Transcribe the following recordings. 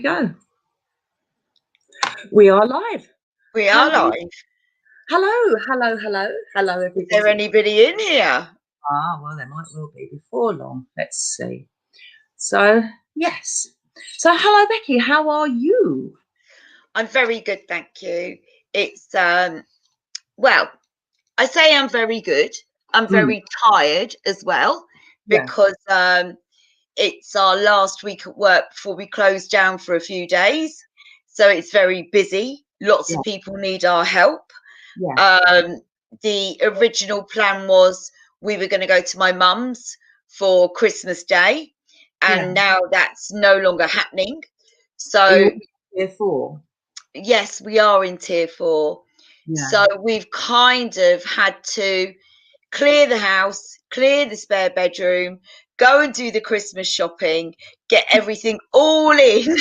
Go. We are live. We are live. Hello, everybody. Is there anybody in here? Well, there might well be before long. Let's see. So, yes. So, hello, Becky. How are you? I'm very good, thank you. It's well, I say I'm very good. I'm very tired as well because it's our last week at work before we close down for a few days. So it's very busy. Lots of people need our help. The original plan was we were going to go to my mum's for Christmas Day, and now that's no longer happening. So Tier 4? Yes, we are in tier 4. So we've kind of had to clear the house, clear the spare bedroom, go and do the Christmas shopping, get everything all in.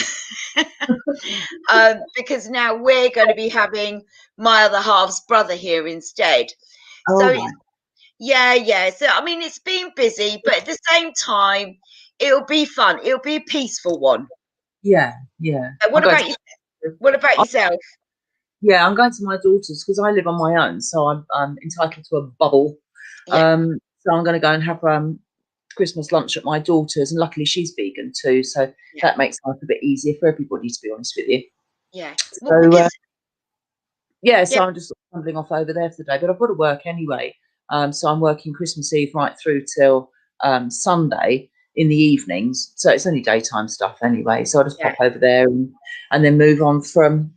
Because now we're going to be having my other half's brother here instead. So so I mean, it's been busy, but at the same time it'll be fun. It'll be a peaceful one. What about yourself? Yeah, I'm going to my daughter's because I live on my own, so I'm entitled to a bubble. So I'm going to go and have Christmas lunch at my daughter's, and luckily she's vegan too, so that makes life a bit easier for everybody, to be honest with you. So I'm just stumbling off over there for the day, but I've got to work anyway. So I'm working Christmas Eve right through till Sunday in the evenings, so it's only daytime stuff anyway. So I'll just pop over there and then move on from.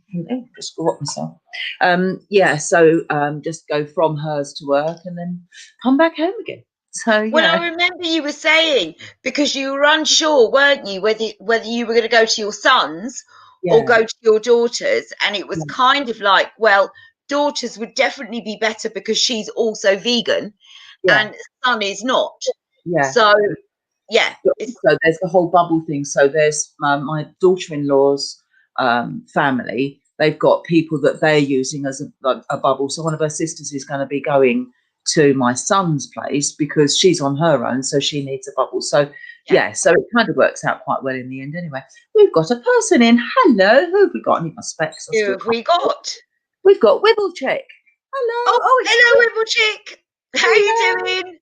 Just got myself. Just go from hers to work and then come back home again. So Well, I remember you were saying, because you were unsure, weren't you, whether you were going to go to your son's or go to your daughter's, and it was kind of like, well, daughter's would definitely be better because she's also vegan, and son is not. So there's the whole bubble thing. So there's my daughter-in-law's family. They've got people that they're using as a bubble. So one of her sisters is going to be going to my son's place because she's on her own, so she needs a bubble. So so it kind of works out quite well in the end. Anyway, we've got a person in. Hello, who have we got? I need my specs. Who have we got? We've got Wibblechick. Hello. Hello, Wibblechick. How are you doing?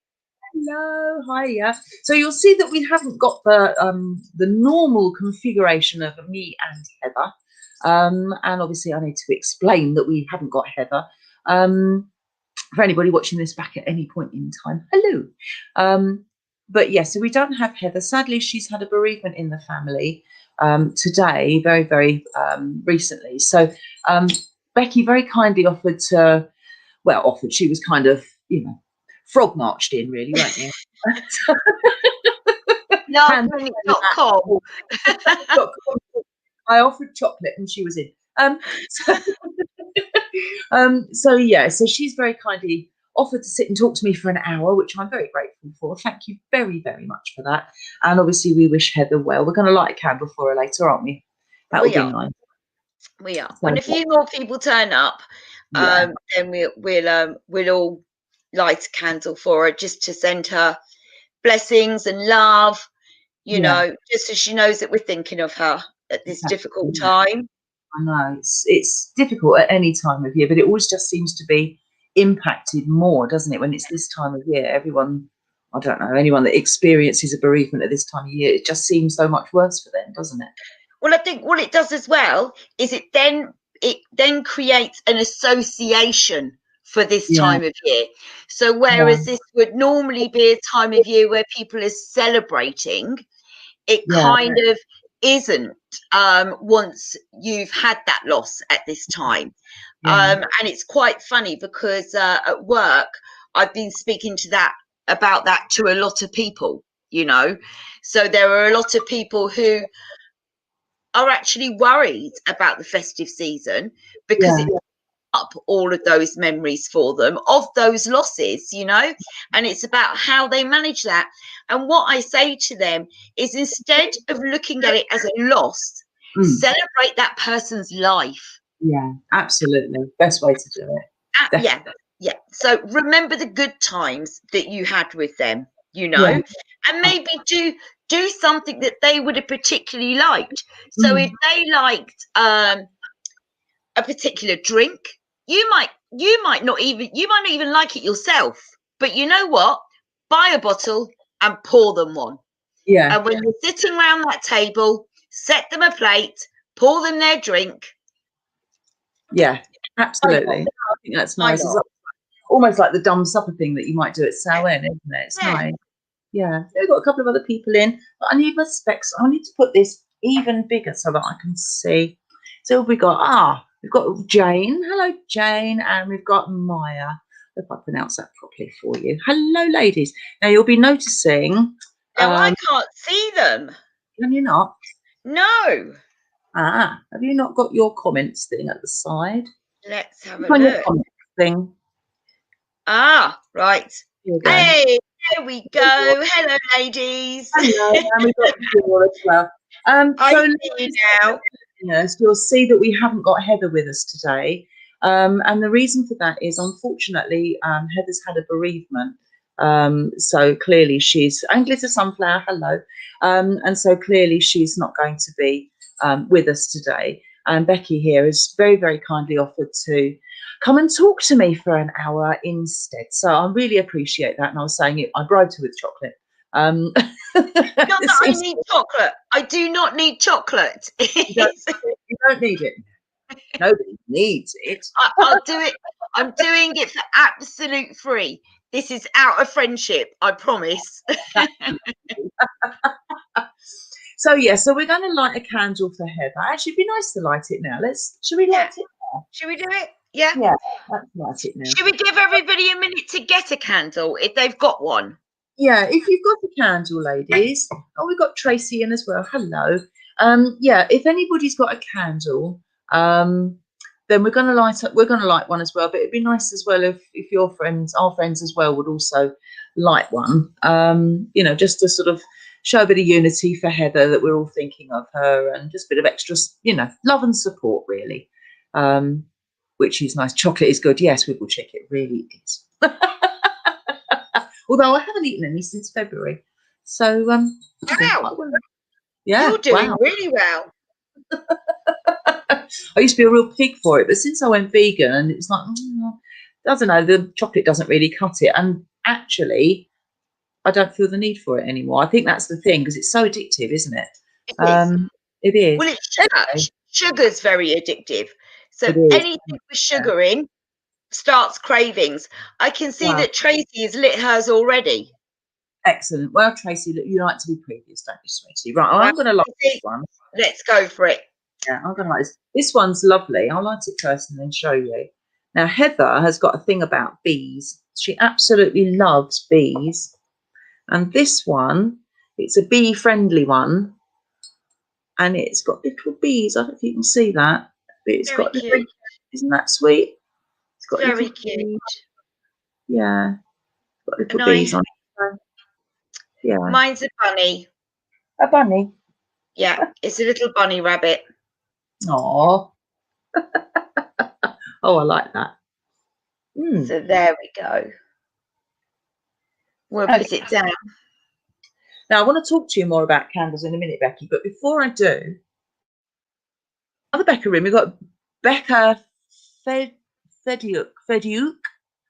Hello, hiya. So you'll see that we haven't got the normal configuration of me and Heather, and obviously I need to explain that we haven't got Heather. For anybody watching this back at any point in time, hello. But so we don't have Heather. Sadly, she's had a bereavement in the family today, very, very recently. So Becky very kindly offered to, she was kind of, frog marched in, really, weren't you? No, I offered chocolate and she was in. So she's very kindly offered to sit and talk to me for an hour, which I'm very grateful for. Thank you very, very much for that. And obviously we wish Heather well. We're going to light a candle for her later, aren't we? That would be nice. We are. When a few more people turn up, then we'll all light a candle for her, just to send her blessings and love, just so she knows that we're thinking of her at this difficult time. I know it's difficult at any time of year, but it always just seems to be impacted more, doesn't it, when it's this time of year? Everyone, I don't know, anyone that experiences a bereavement at this time of year, it just seems so much worse for them, doesn't it? Well, I think what it does as well is it then creates an association for this time of year. So whereas this would normally be a time of year where people are celebrating, it kind of isn't once you've had that loss at this time. And it's quite funny because at work I've been speaking about that to a lot of people, so there are a lot of people who are actually worried about the festive season because it up all of those memories for them of those losses, and it's about how they manage that. And what I say to them is, instead of looking at it as a loss, celebrate that person's life. Absolutely, best way to do it. So remember the good times that you had with them, and maybe do something that they would have particularly liked. So if they liked a particular drink, you might not even like it yourself, but you know what? Buy a bottle and pour them one. Yeah. And when you're sitting around that table, set them a plate, pour them their drink. Yeah, absolutely. I think that's nice. It's almost like the dumb supper thing that you might do at Samhain, isn't it? It's nice. Yeah, we've got a couple of other people in, but I need my specs. I need to put this even bigger so that I can see. So we've got Jane. Hello, Jane, and we've got Maya. If I pronounce that properly for you. Hello, ladies. Now you'll be noticing. Now I can't see them. Can you not? No. Have you not got your comments thing at the side? Let's have a look. Your comments thing. Right. Hey, there we go. Hello, ladies. Hello, and we've got Yule as well. I see you now. You'll see that we haven't got Heather with us today. And the reason for that is, unfortunately, Heather's had a bereavement. So clearly and Glitter Sunflower, hello. And so clearly she's not going to be with us today. And Becky here has very, very kindly offered to come and talk to me for an hour instead. So I really appreciate that. And I was saying I bribed her with chocolate. Not that I need chocolate. I do not need chocolate. You don't need it. Nobody needs it. I'll do it. I'm doing it for absolute free. This is out of friendship, I promise. So we're going to light a candle for Heather. Actually, it'd be nice to light it now. Should we light it now? Should we do it? Yeah. Yeah, let's light it now. Should we give everybody a minute to get a candle if they've got one? Yeah, if you've got a candle, ladies. Oh, we've got Tracy in as well. Hello. If anybody's got a candle, then we're going to light one as well. But it'd be nice as well if our friends as well, would also light one. Just to sort of show a bit of unity for Heather, that we're all thinking of her, and just a bit of extra, love and support, really. Which is nice. Chocolate is good. Yes, we will check. It really is. Although I haven't eaten any since February. So, wow. Yeah. You're doing really well. I used to be a real pig for it, but since I went vegan, and it's like, I don't know, the chocolate doesn't really cut it. And actually, I don't feel the need for it anymore. I think that's the thing, because it's so addictive, isn't it? It is. Well, it's sugar's very addictive. So anything with sugar in starts cravings. I can see that Tracy has lit hers already. Excellent. Well, Tracy, you like to be previous, don't you, sweetie? Right, I'm going to light this one. Let's go for it. Yeah, I'm going to light this. This one's lovely. I'll light it first and then show you. Now, Heather has got a thing about bees. She absolutely loves bees. And this one, it's a bee-friendly one. And it's got little bees. I don't know if you can see that. But it's got little, isn't that sweet? It's got very cute. Bees. Yeah. Got little bees on it. Yeah. Mine's a bunny. A bunny? Yeah, it's a little bunny rabbit. Aww. Oh, I like that. So there we go. We'll put it down. Now, I want to talk to you more about candles in a minute, Becky, but before I do, another Becca room, we've got Becca Fediuk.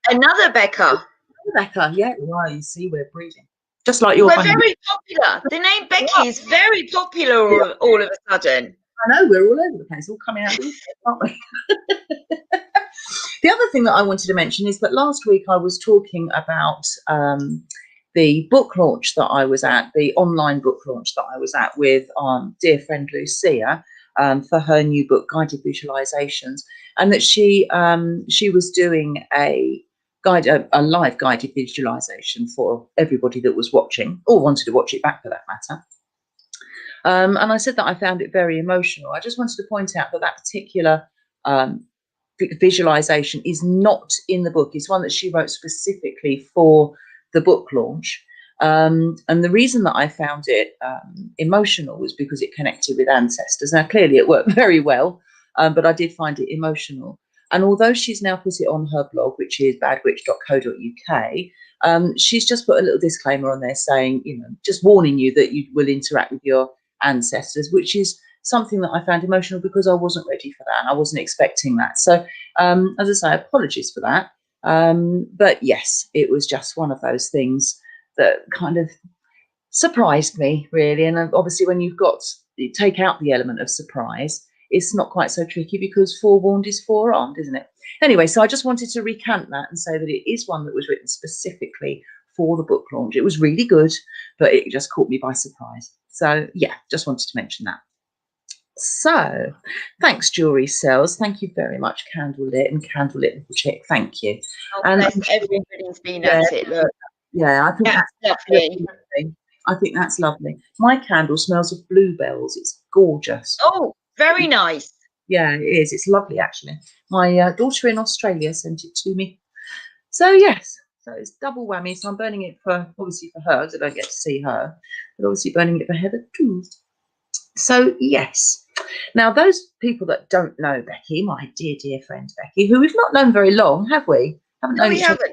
Another Becca. Becca, yeah. Well, you see, we're breeding. Just like your bunny. We're very popular. The name Becky is very popular all of a sudden. I know, we're all over the place, all coming out of these, aren't we? The other thing that I wanted to mention is that last week I was talking about the book launch that I was at, the online book launch that I was at with dear friend Lucia for her new book, Guided Visualizations, and that she was doing a live guided visualization for everybody that was watching or wanted to watch it back for that matter. And I said that I found it very emotional. I just wanted to point out that that particular visualization is not in the book. It's one that she wrote specifically for the book launch. And the reason that I found it emotional was because it connected with ancestors. Now, clearly it worked very well, but I did find it emotional. And although she's now put it on her blog, which is badwitch.co.uk, she's just put a little disclaimer on there saying, just warning you that you will interact with your ancestors, which is something that I found emotional because I wasn't ready for that and I wasn't expecting that. So, as I say, apologies for that. But yes, it was just one of those things that kind of surprised me, really. And obviously, when you take out the element of surprise, it's not quite so tricky because forewarned is forearmed, isn't it? Anyway, so I just wanted to recant that and say that it is one that was written specifically for the book launch. It was really good, but it just caught me by surprise. So yeah, just wanted to mention that. So thanks, Jewelry Cells. Thank you very much, Candlelit and Candlelit Little Chick. Thank you. And everybody's been at it. Look. Yeah, I think that's lovely. I think that's lovely. My candle smells of bluebells. It's gorgeous. Oh, very nice. Yeah, it is. It's lovely, actually. My daughter in Australia sent it to me. So yes, so it's double whammy. So I'm burning it obviously for her, because I don't get to see her, but obviously burning it for Heather too. So yes. Now, those people that don't know Becky, my dear, dear friend Becky, who we've not known very long, have we? No, we haven't.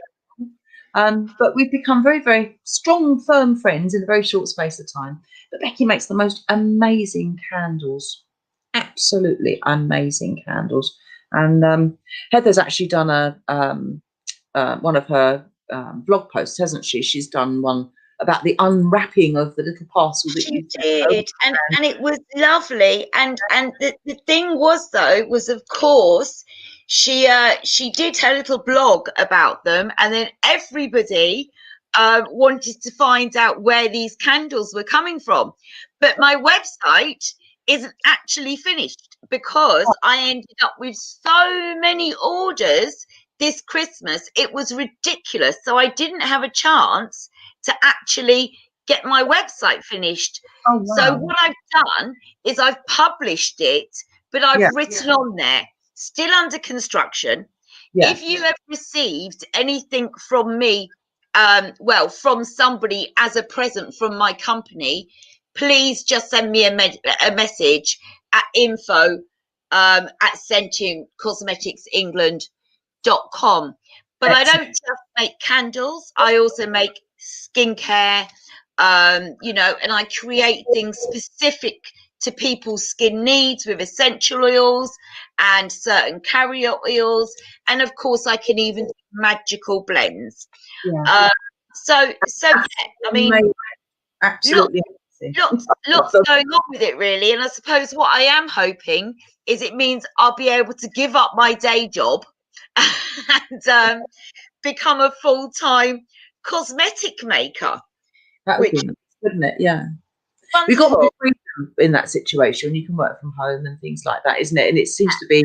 But we've become very, very strong, firm friends in a very short space of time. But Becky makes the most amazing candles, absolutely amazing candles. And Heather's actually done one of her blog posts, hasn't she? She's done one about the unwrapping of the little parcel that she did, and it was lovely. And the thing was, though, was of course she did her little blog about them, and then everybody wanted to find out where these candles were coming from. But my website isn't actually finished because I ended up with so many orders this Christmas. It was ridiculous. So I didn't have a chance to actually get my website finished. Oh, wow. So what I've done is I've published it, but I've written on there, still under construction. If you have received anything from me, from somebody as a present from my company, please just send me a message at info at sentientcosmeticsengland.com. But I don't just make candles, I also make skincare, and I create things specific to people's skin needs with essential oils and certain carrier oils, and of course I can even do magical blends. So I mean, absolutely lots going on with it, really. And I suppose what I am hoping is it means I'll be able to give up my day job and become a full-time cosmetic maker. That would be nice, wouldn't it? Yeah. We've got more freedom in that situation. You can work from home and things like that, isn't it? And it seems to be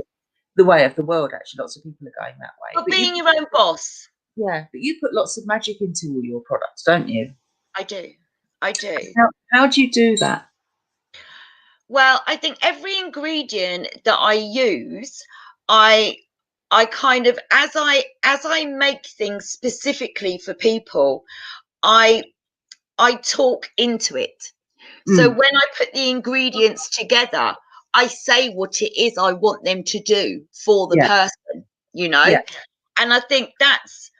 the way of the world, actually. Lots of people are going that way. But being your own boss. Yeah, but you put lots of magic into all your products, don't you? I do. How do you do that? Well, I think every ingredient that I use, I kind of, as I make things specifically for people, I talk into it. So when I put the ingredients together, I say what it is I want them to do for the person, and I think that's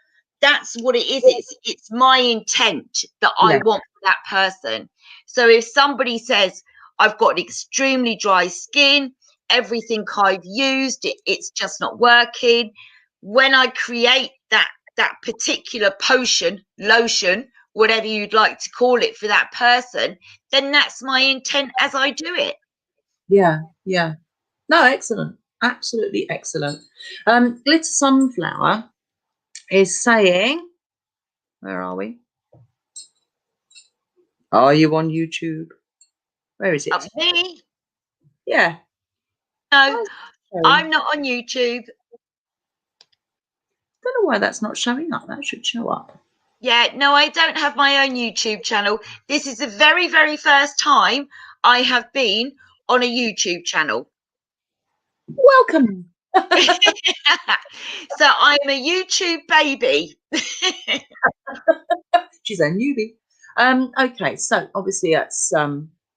what it is. It's my intent that I want for that person. So if somebody says, I've got extremely dry skin, everything I've used, it's just not working. When I create that particular potion, lotion, whatever you'd like to call it for that person, then that's my intent as I do it. Yeah. No, excellent. Absolutely excellent. Glitter Sunflower is saying, where are we? Are you on YouTube? Where is it? Me? Yeah. No, I'm not on YouTube. Don't know why that's not showing up. That should show up. Yeah, no, I don't have my own YouTube channel. This is the very, very first time I have been on a YouTube channel. Welcome. So I'm a YouTube baby. She's a newbie. Okay, so obviously that's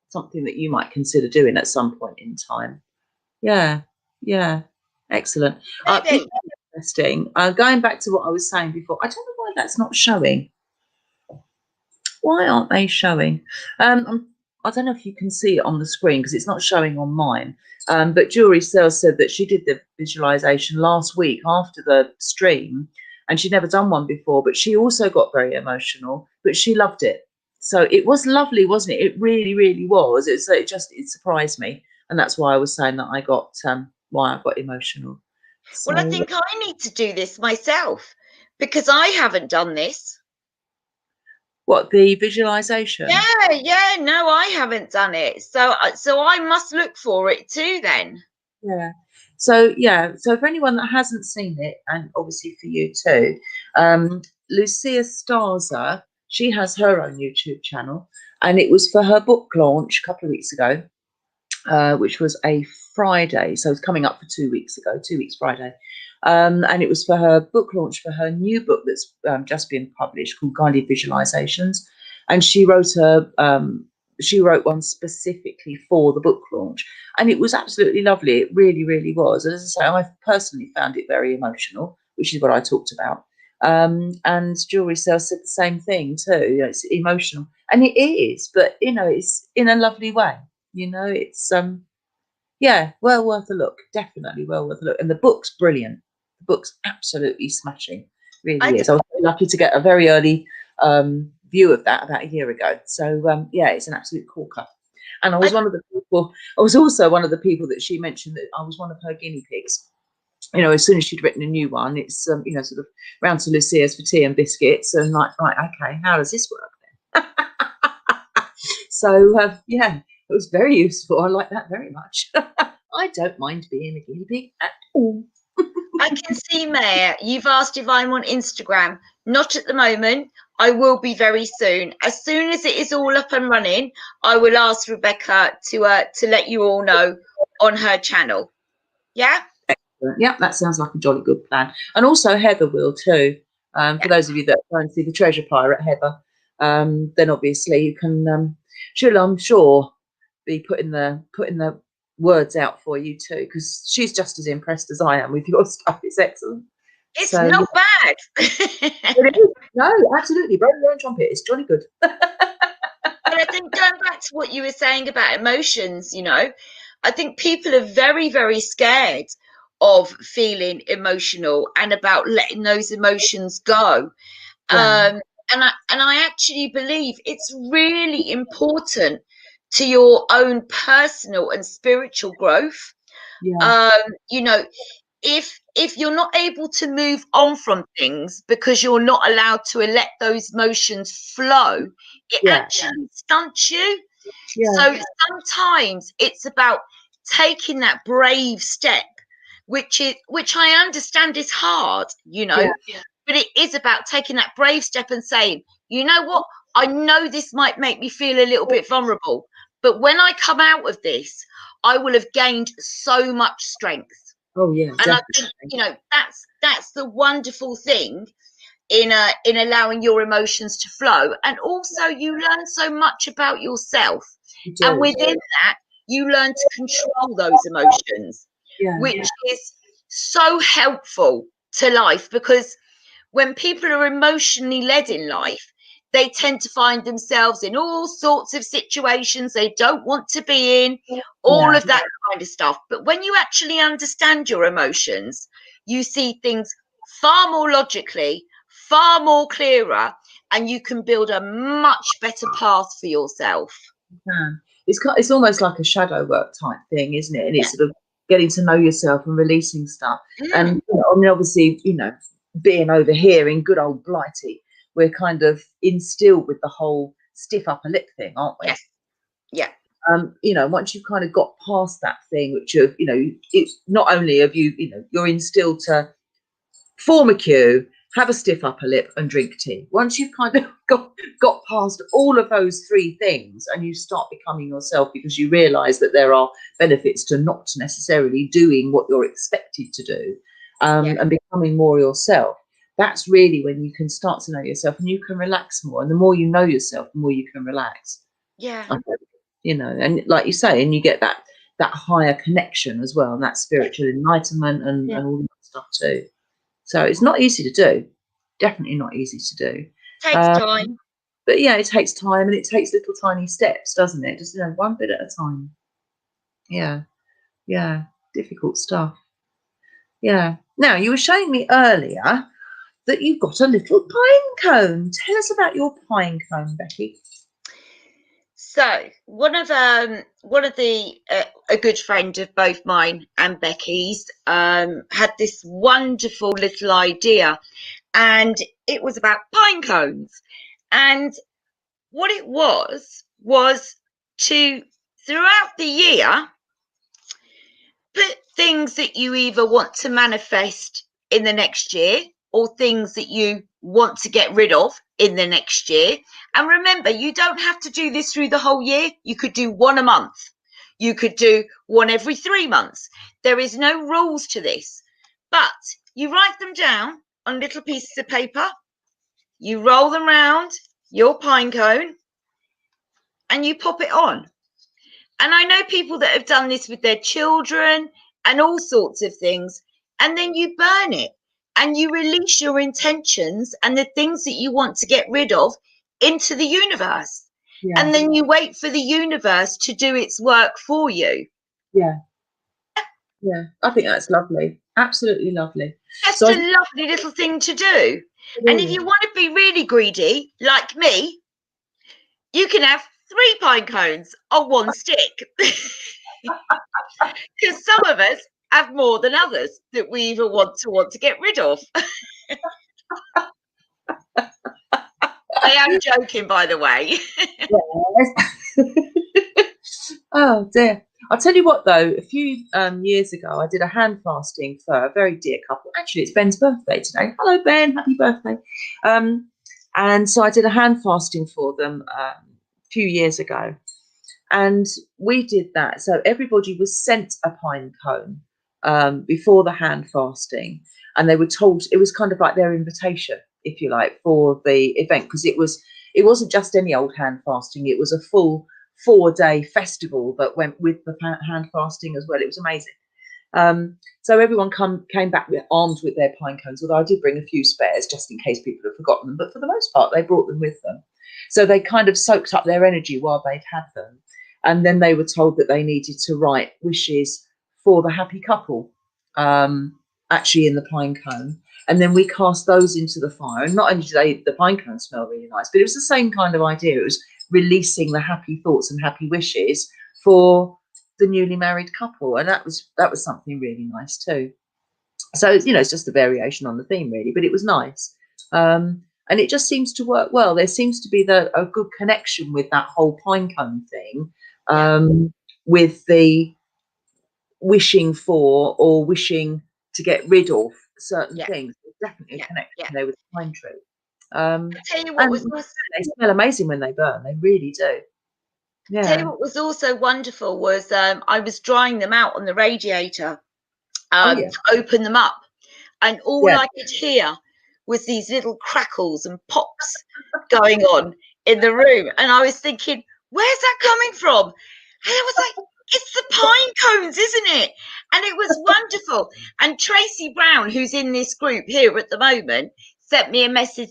something that you might consider doing at some point in time. Yeah, excellent. Interesting. Going back to what I was saying before, I don't know why that's not showing. Why aren't they showing? I don't know if you can see it on the screen because it's not showing on mine. But Jewelry Sales said that she did the visualization last week after the stream, and she'd never done one before. But she also got very emotional, but she loved it. So it was lovely, wasn't it? It really, really was. It surprised me, and that's why I was saying that I got why I got emotional. So, Well, I think I need to do this myself because I haven't done this. what, the visualization? Yeah, no, I haven't done it. So I must look for it too then. Yeah. So for anyone that hasn't seen it, and obviously for you too, Lucia Starsa, she has her own YouTube channel, and it was for her book launch a couple of weeks ago, which was a Friday. So it's coming up for 2 weeks ago, 2 weeks Friday. And it was for her book launch for her new book that's just been published called Guided Visualizations. And she wrote one specifically for the book launch. And it was absolutely lovely. It really, really was. And as I say, I personally found it very emotional, which is what I talked about. And Jewelry Sales said the same thing too. It's emotional. And it is, but it's in a lovely way. It's well worth a look. Definitely well worth a look. And the book's brilliant. The book's absolutely smashing. Really is. I was very lucky to get a very early view of that about a year ago. So it's an absolute corker. And I was also one of the people that she mentioned that I was one of her guinea pigs. As soon as she'd written a new one, it's sort of round to Lucia's for tea and biscuits, and like, right, okay, how does this work then? So it was very useful. I like that very much. I don't mind being a guinea pig at all. I can see, Maya, you've asked if I'm on Instagram. Not at the moment. I will be very soon. As soon as it is all up and running, I will ask Rebecca to let you all know on her channel. Yeah? Yeah, that sounds like a jolly good plan. And also Heather will too. For those of you that go and see the Treasure Pirate, Heather, then obviously you can she'll, I'm sure, be putting the words out for you too, because she's just as impressed as I am with your stuff. It's excellent. It's not bad. It is. No, absolutely. Blow your own trumpet. It's jolly good. But I think going back to what you were saying about emotions, I think people are very, very scared of feeling emotional and about letting those emotions go. Yeah. And I actually believe it's really important to your own personal and spiritual growth. Yeah. If you're not able to move on from things because you're not allowed to let those emotions flow, it actually stunts you. Yeah. So sometimes it's about taking that brave step, which I understand is hard, but it is about taking that brave step and saying, you know what, I know this might make me feel a little bit vulnerable, but when I come out of this, I will have gained so much strength. Oh yeah, and definitely. I think that's the wonderful thing in allowing your emotions to flow, and also you learn so much about yourself, and within that you learn to control those emotions, which is so helpful to life, because when people are emotionally led in life, they tend to find themselves in all sorts of situations they don't want to be in, all of that kind of stuff. But when you actually understand your emotions, you see things far more logically, far more clearer, and you can build a much better path for yourself. It's almost like a shadow work type thing, isn't it? And it's sort of getting to know yourself and releasing stuff. And obviously, being over here in good old Blighty, we're kind of instilled with the whole stiff upper lip thing, aren't we? Yeah. Once you've kind of got past that thing, which it's not only of you're instilled to form a queue, have a stiff upper lip and drink tea. Once you've kind of got past all of those three things and you start becoming yourself, because you realize that there are benefits to not necessarily doing what you're expected to do, and becoming more yourself, that's really when you can start to know yourself and you can relax more. And the more you know yourself, the more you can relax. And like you say, and you get that higher connection as well, and that spiritual enlightenment and all that stuff too. So it's not easy to do. Definitely not easy to do. Takes time. But yeah, it takes time, and it takes little tiny steps, doesn't it? Just one bit at a time. Yeah, yeah, difficult stuff. Yeah. Now, you were showing me earlier that you've got a little pine cone. Tell us about your pine cone, Becky. So one of the a good friend of both mine and Becky's had this wonderful little idea, and it was about pine cones. And what it was to, throughout the year, put things that you either want to manifest in the next year or things that you want to get rid of in the next year. And remember, you don't have to do this through the whole year. You could do one a month. You could do one every 3 months. There is no rules to this, but you write them down on little pieces of paper. You roll them round your pine cone and you pop it on. And I know people that have done this with their children and all sorts of things. And then you burn it and you release your intentions and the things that you want to get rid of into the universe. Yeah. And then you wait for the universe to do its work for you. Yeah. Yeah. I think that's lovely. Absolutely lovely. Just a lovely little thing to do. And if you want to be really greedy, like me, you can have 3 pine cones on one stick. Because some of us have more than others that we even want to get rid of. I am joking, by the way. Oh dear. I'll tell you what though, a few years ago I did a hand fasting for a very dear couple. Actually, it's Ben's birthday today. Hello Ben, happy birthday. And so I did a hand fasting for them a few years ago. And we did that. So everybody was sent a pine cone before the hand fasting. And they were told, it was kind of like their invitation, if you like, for the event. Because it wasn't just any old hand fasting. It was a full 4-day festival that went with the hand fasting as well. It was amazing. So everyone came back armed with their pine cones, although I did bring a few spares just in case people had forgotten them. But for the most part, they brought them with them. So they kind of soaked up their energy while they'd had them. And then they were told that they needed to write wishes for the happy couple, actually in the pine cone. And then we cast those into the fire. And not only did the pine cone smell really nice, but it was the same kind of idea. It was releasing the happy thoughts and happy wishes for the newly married couple. And that was something really nice too. So, it's just a variation on the theme really, but it was nice. And it just seems to work well. There seems to be a good connection with that whole pine cone thing. With the wishing for or wishing to get rid of certain things. There's definitely a connection there with the pine tree. I'll tell you what was also, they smell amazing when they burn. They really do. Yeah. Tell you what was also wonderful was I was drying them out on the radiator to open them up, and all I could hear was these little crackles and pops going on in the room, and I was thinking, where's that coming from? And I was like, it's the pine cones, isn't it? And it was wonderful. And Tracy Brown, who's in this group here at the moment, sent me a message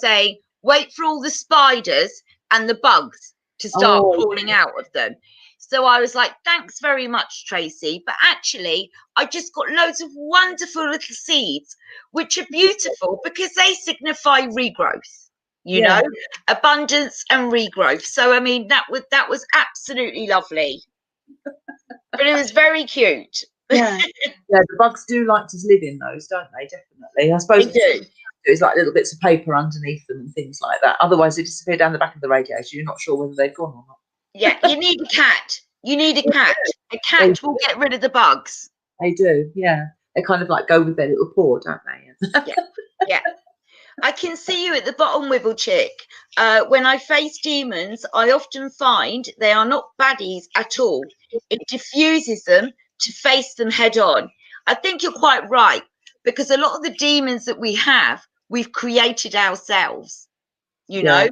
saying, wait for all the spiders and the bugs to start crawling out of them. So I was like, thanks very much, Tracy. But actually, I just got loads of wonderful little seeds, which are beautiful because they signify regrowth. You know, abundance and regrowth. So I mean, that was absolutely lovely. But it was very cute. Yeah, the bugs do like to live in those, don't they? Definitely. I suppose they do. It's like little bits of paper underneath them and things like that. Otherwise, they disappear down the back of the radiator. You're not sure whether they've gone or not. Yeah, you need a cat. You need a cat. A cat will get rid of the bugs. They do. Yeah, they kind of like go with their little paw, don't they? Yeah. I can see you at the bottom, Wibble Chick. When I face demons, I often find they are not baddies at all. It diffuses them to face them head on. I think you're quite right, because a lot of the demons that we have, we've created ourselves, you know.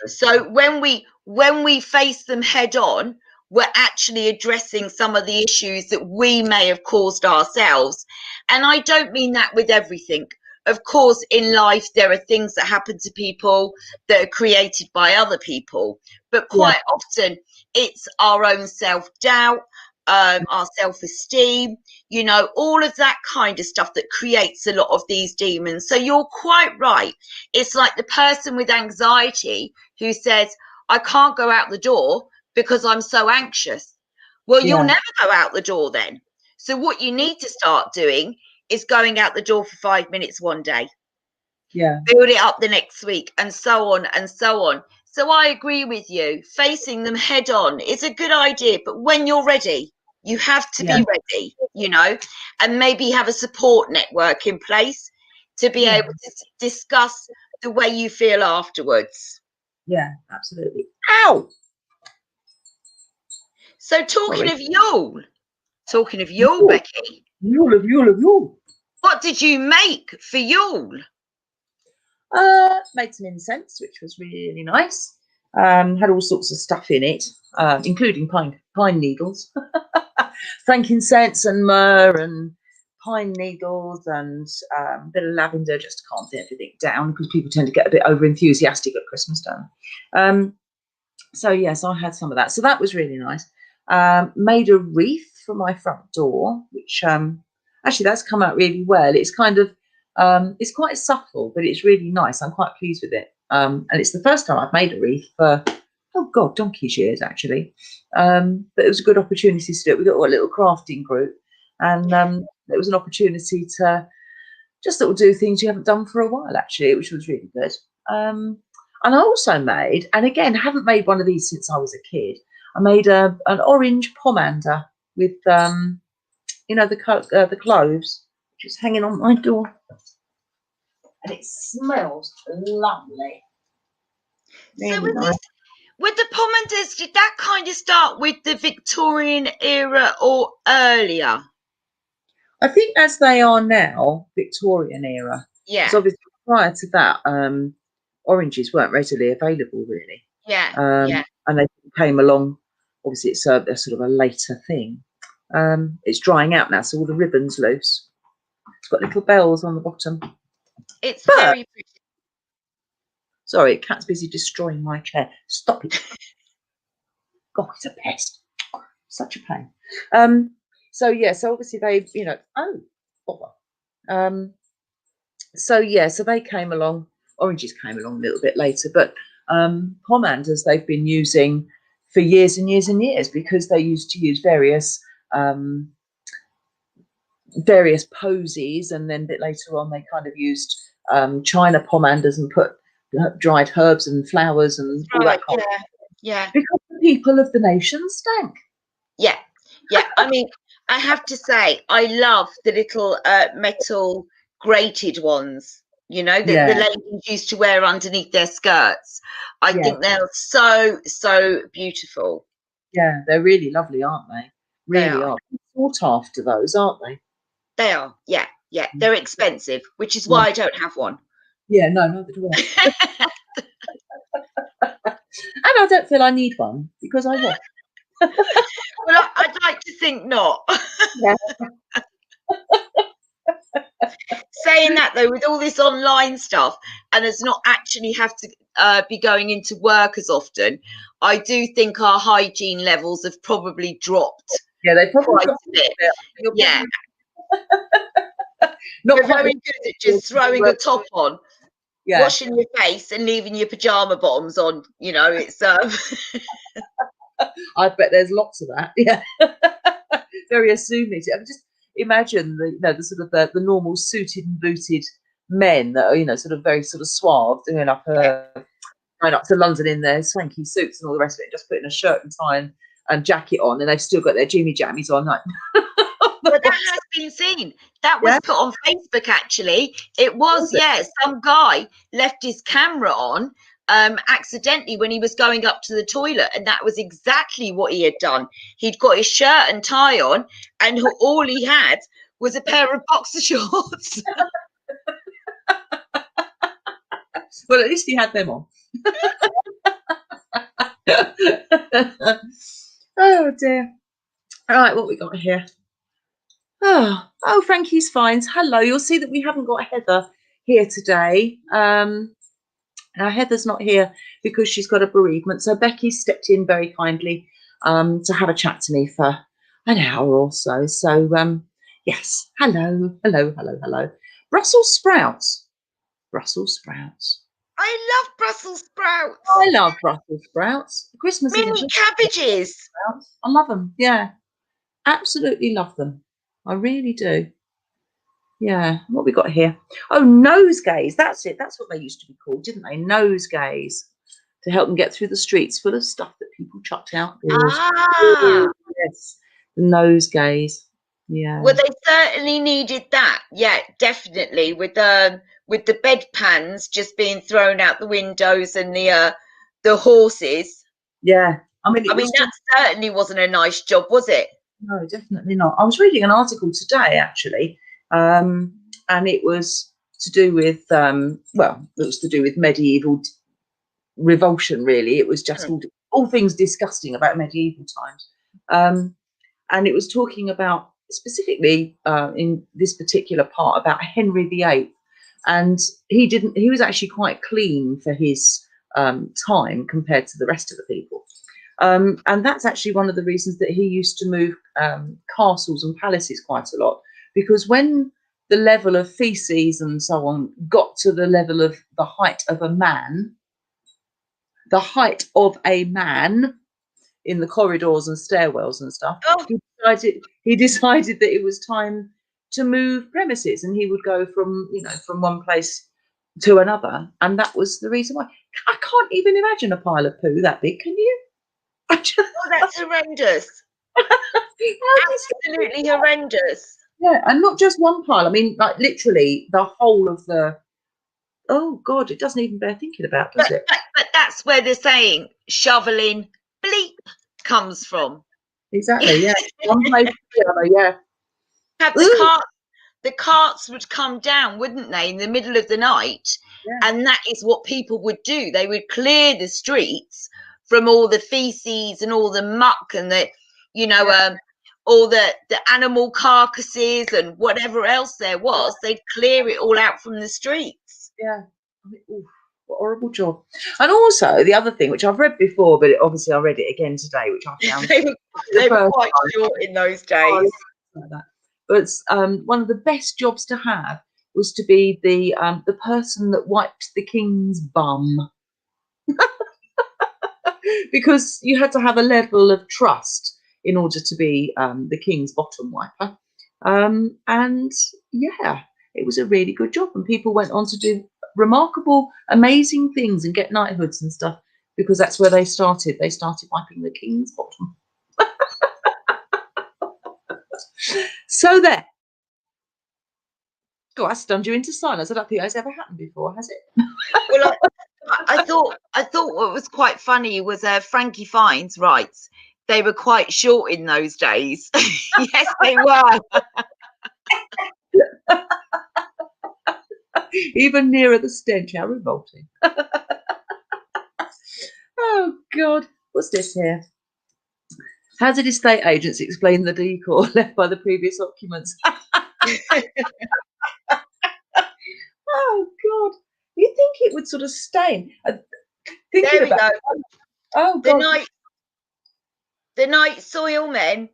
So when we face them head on, we're actually addressing some of the issues that we may have caused ourselves. And I don't mean that with everything. of course, in life, there are things that happen to people that are created by other people. But quite often, it's our own self-doubt, our self-esteem, you know, all of that kind of stuff that creates a lot of these demons. So you're quite right. It's like the person with anxiety who says, I can't go out the door because I'm so anxious. Well, you'll never go out the door then. So what you need to start doing is going out the door for 5 minutes one day. Yeah. Build it up the next week, and so on and so on. So I agree with you. Facing them head on is a good idea, but when you're ready, you have to be ready, you know, and maybe have a support network in place to be able to discuss the way you feel afterwards. Yeah, absolutely. Ow! So talking of Yule, Becky. Yule. What did you make for Yule? Made some incense, which was really nice. Had all sorts of stuff in it, including pine needles, frankincense and myrrh and pine needles and a bit of lavender, just to calm everything down, because people tend to get a bit over enthusiastic at Christmas time. So yes, I had some of that. So that was really nice. Made a wreath for my front door, which actually that's come out really well. It's kind of it's quite subtle, but it's really nice. I'm quite pleased with it. And it's the first time I've made a wreath for, oh God, donkey's years actually. But it was a good opportunity to do it. We got a little crafting group, and it was an opportunity to just sort of do things you haven't done for a while actually, which was really good. And I also made, and again, haven't made one of these since I was a kid. I made an orange pomander with, you know, the cloves, which is hanging on my door. And it smells lovely. Really So nice. with the pomanders, did that kind of start with the Victorian era or earlier? I think as they are now, Victorian era. Yeah. Because obviously prior to that, oranges weren't readily available really. Yeah. And they came along. Obviously, it's a sort of a later thing. It's drying out now, so all the ribbon's loose. It's got little bells on the bottom. It's very pretty. Sorry, cat's busy destroying my chair. Stop it. God, it's a pest. Such a pain. So yeah, so obviously they, you know, so yeah, so they came along. Oranges came along a little bit later, but pomanders they've been using for years and years and years, because they used to use various posies, and then a bit later on they kind of used China pomanders and put dried herbs and flowers and all that kind of stuff. Yeah. Because the people of the nation stank. Yeah. I mean, I have to say, I love the little metal grated ones, you know, that the ladies used to wear underneath their skirts. I think they're so beautiful. Yeah, they're really lovely, aren't they? Really are. Sought after those, aren't they? They are. Yeah. They're expensive, which is why I don't have one. Yeah, no, neither do I. And I don't feel I need one, because I wash. Well, I'd like to think not. Yeah. Saying that though, with all this online stuff, and as not actually have to be going into work as often, I do think our hygiene levels have probably dropped. Yeah, they probably quite dropped a bit. Yeah. Not We're very good at just throwing a top on, washing your face and leaving your pajama bottoms on. You know, it's I bet there's lots of that. Yeah. Very assuming. I mean, just imagine the sort of the normal suited and booted men that are, you know, sort of very sort of suave, doing up going up to London in their swanky suits and all the rest of it, just putting a shirt and tie and jacket on, and they've still got their Jimmy Jammies on. Like, but that has been seen. That was put on Facebook actually. It was, some guy left his camera on accidentally when he was going up to the toilet, and that was exactly what he had done. He'd got his shirt and tie on, and all he had was a pair of boxer shorts. Well, at least he had them on. Oh dear. All right, what we got here? Oh, Frankie's finds. Hello. You'll see that we haven't got Heather here today. Now Heather's not here because she's got a bereavement, so Becky stepped in very kindly to have a chat to me for an hour or so. So yes, hello. Brussels sprouts. I love Brussels sprouts. I love Brussels sprouts. Christmas is Mini cabbages. sprouts. I love them. Yeah, absolutely love them. I really do. Yeah. What we got here? Oh, nosegays. That's it. That's what they used to be called, didn't they? Nosegays, to help them get through the streets full of stuff that people chucked out. Ah. Yes, the nosegays. Yeah. Well, they certainly needed that. Yeah, definitely. With the bedpans just being thrown out the windows and the horses. Yeah. I mean, that certainly wasn't a nice job, was it? No, definitely not. I was reading an article today, actually, and it was to do with medieval revulsion. Really, it was just all things disgusting about medieval times, and it was talking about specifically in this particular part about Henry VIII, and he was actually quite clean for his time compared to the rest of the people. And that's actually one of the reasons that he used to move castles and palaces quite a lot, because when the level of feces and so on got to the level of the height of a man in the corridors and stairwells and stuff, he decided that it was time to move premises, and he would go from one place to another, and that was the reason why. I can't even imagine a pile of poo that big, can you? That's horrendous. Absolutely horrendous. Yeah, and not just one pile. I mean, like literally the whole of the. Oh God, it doesn't even bear thinking about, does it? But that's where the saying "shoveling bleep" comes from. Exactly. Yeah. One place to the other. Yeah. Have the carts would come down, wouldn't they, in the middle of the night? Yeah. And that is what people would do. They would clear the streets from all the feces and all the muck and all the animal carcasses and whatever else there was. They'd clear it all out from the streets. Yeah. I mean, what a horrible job. And also the other thing, which I've read before, but obviously I read it again today, which I found they were quite short in those days. Like that. But one of the best jobs to have was to be the person that wiped the king's bum. Because you had to have a level of trust in order to be the king's bottom wiper. And yeah, it was a really good job. And people went on to do remarkable, amazing things and get knighthoods and stuff, because that's where they started. They started wiping the king's bottom. So there. God, I stunned you into silence. I don't think that's ever happened before, has it? Well, I thought what was quite funny was Frankie Fines writes they were quite short in those days. Yes, they were. Even nearer the stench. How revolting. Oh God, what's this here? How did estate agents explain the decor left by the previous occupants? Oh God, you think it would sort of stain? There we go. Oh God. The night soil men,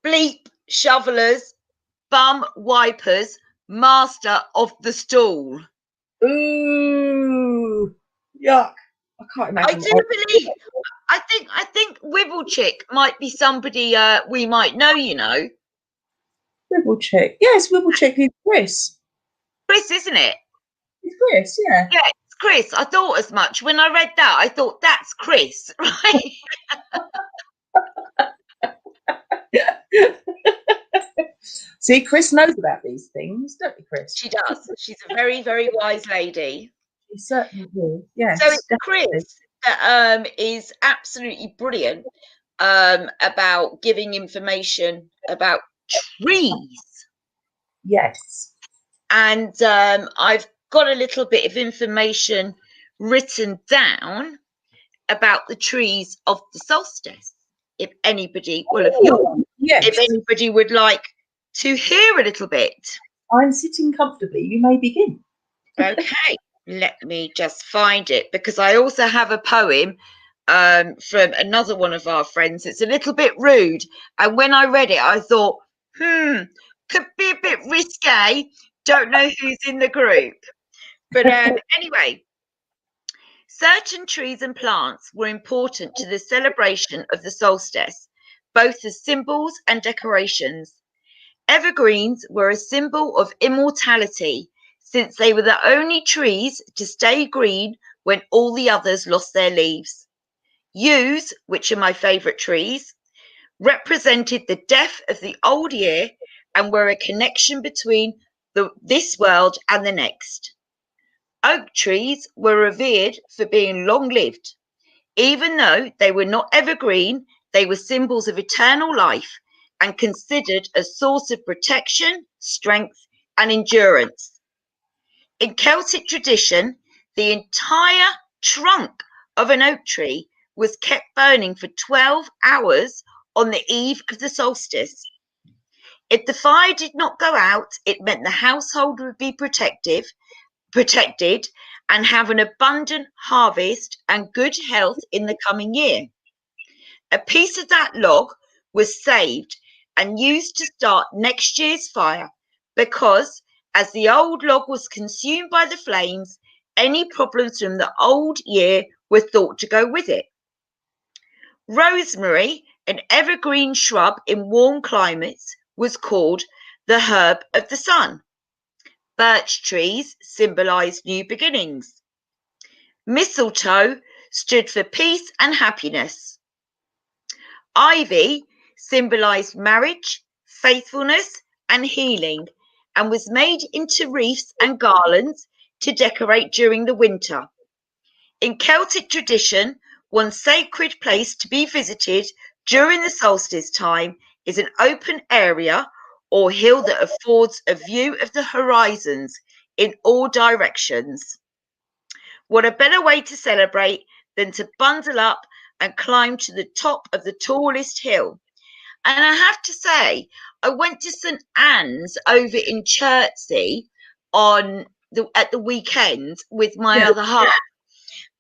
bleep shovelers, bum wipers, master of the stool. Ooh, yuck! I can't imagine. I do believe. I think Wibblechick might be somebody we might know. You know, Wibblechick. Yes, Wibblechick is Chris. Chris, isn't it? It's Chris. Yeah. Yeah, it's Chris. I thought as much when I read that. I thought that's Chris, right? See, Chris knows about these things, don't you, Chris? She does. She's a very, very wise lady. She certainly is. Yes. So it's Chris that is absolutely brilliant about giving information about trees. Yes. And I've got a little bit of information written down about the trees of the solstice. If anybody if anybody would like to hear a little bit. I'm sitting comfortably. You may begin. Okay, let me just find it, because I also have a poem from another one of our friends. It's a little bit rude, and when I read it, I thought, could be a bit risque. Don't know who's in the group, but anyway. Certain trees and plants were important to the celebration of the solstice, both as symbols and decorations. Evergreens were a symbol of immortality, since they were the only trees to stay green when all the others lost their leaves. Yews, which are my favourite trees, represented the death of the old year and were a connection between this world and the next. Oak trees were revered for being long-lived. Even though they were not evergreen, they were symbols of eternal life and considered a source of protection, strength, and endurance. In Celtic tradition, the entire trunk of an oak tree was kept burning for 12 hours on the eve of the solstice. If the fire did not go out, it meant the household would be protected and have an abundant harvest and good health in the coming year. A piece of that log was saved and used to start next year's fire, because as the old log was consumed by the flames, any problems from the old year were thought to go with it. Rosemary, an evergreen shrub in warm climates, was called the herb of the sun. Birch trees symbolized new beginnings. Mistletoe stood for peace and happiness. Ivy symbolized marriage, faithfulness, and healing, and was made into wreaths and garlands to decorate during the winter. In Celtic tradition, one sacred place to be visited during the solstice time is an open area or hill that affords a view of the horizons in all directions. What a better way to celebrate than to bundle up and climb to the top of the tallest hill. And I have to say, I went to St Anne's over in Chertsey at the weekend with my other half,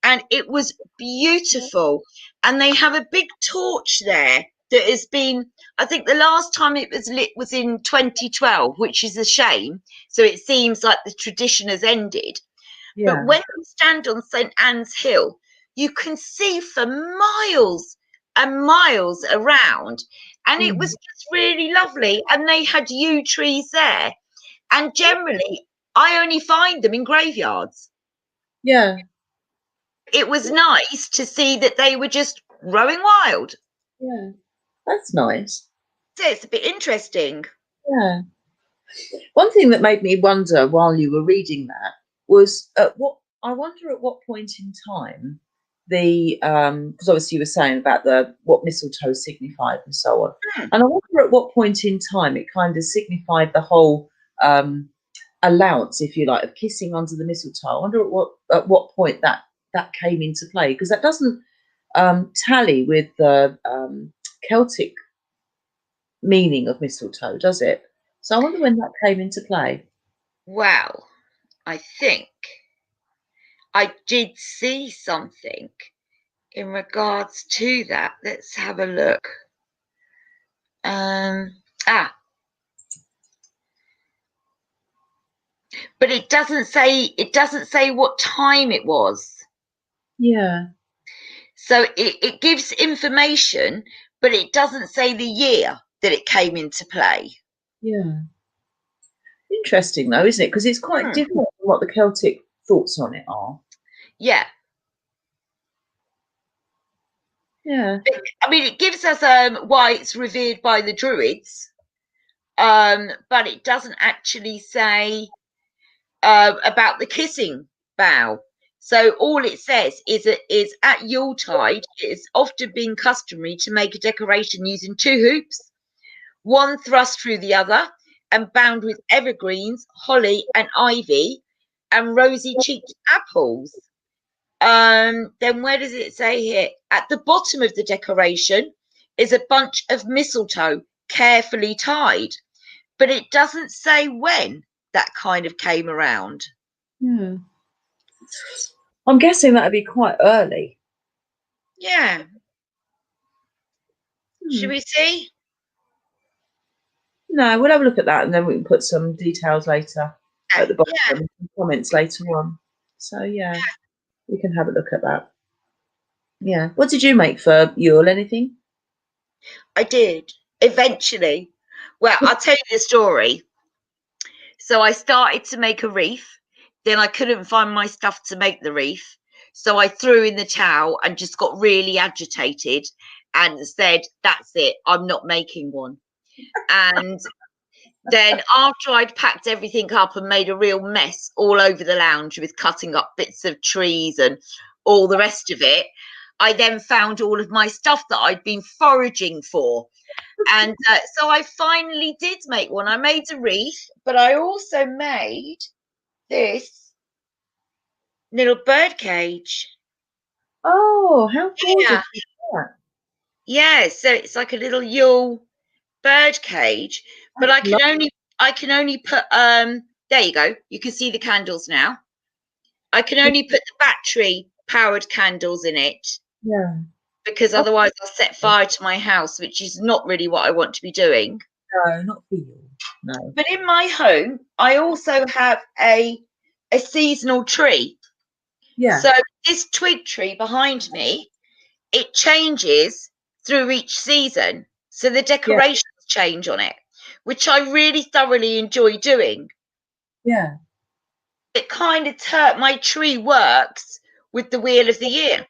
and it was beautiful. And they have a big torch there that has been, I think the last time it was lit was in 2012, which is a shame. So it seems like the tradition has ended. Yeah. But when you stand on St Anne's Hill, you can see for miles and miles around. And it was just really lovely. And they had yew trees there. And generally, I only find them in graveyards. Yeah. It was nice to see that they were just growing wild. Yeah. That's nice. So it's a bit interesting. Yeah. One thing that made me wonder while you were reading that was at what point in time the because obviously you were saying about what mistletoe signified and so on, and I wonder at what point in time it kind of signified the whole allowance, if you like, of kissing under the mistletoe. I wonder at what point that came into play, because that doesn't tally with the Celtic meaning of mistletoe, does it? So I wonder when that came into play. Well, I think I did see something in regards to that. Let's have a look. But it doesn't say what time it was. Yeah. So it gives information, but it doesn't say the year that it came into play. Yeah. Interesting though, isn't it? Because it's quite different from what the Celtic thoughts on it are. Yeah. Yeah. I mean, it gives us why it's revered by the Druids, but it doesn't actually say about the kissing bough. So all it says is at Yuletide, it's often been customary to make a decoration using two hoops, one thrust through the other and bound with evergreens, holly and ivy, and rosy-cheeked apples. Then where does it say here? At the bottom of the decoration is a bunch of mistletoe carefully tied, but it doesn't say when that kind of came around. Yeah. I'm guessing that'd be quite early. Yeah. Should we see? No, we'll have a look at that and then we can put some details later at the bottom, Yeah. comments later on. So yeah, we can have a look at that. Yeah. What did you make for Yule? Anything? I did eventually. Well, I'll tell you the story. So I started to make a wreath. Then I couldn't find my stuff to make the wreath. So I threw in the towel and just got really agitated and said, that's it, I'm not making one. And then after I'd packed everything up and made a real mess all over the lounge with cutting up bits of trees and all the rest of it, I then found all of my stuff that I'd been foraging for. And so I finally did make one. I made a wreath, but I also made this little bird cage. Oh, how gorgeous is that? Yeah, so it's like a little Yule bird cage, but I can only put there you go. You can see the candles now. I can only put the battery powered candles in it. Yeah. Because otherwise I'll set fire to my house, which is not really what I want to be doing. No, not for you. No. But in my home, I also have a seasonal tree. Yeah. So this twig tree behind me, it changes through each season. So the decorations change on it, which I really thoroughly enjoy doing. Yeah. It kind of my tree works with the wheel of the year.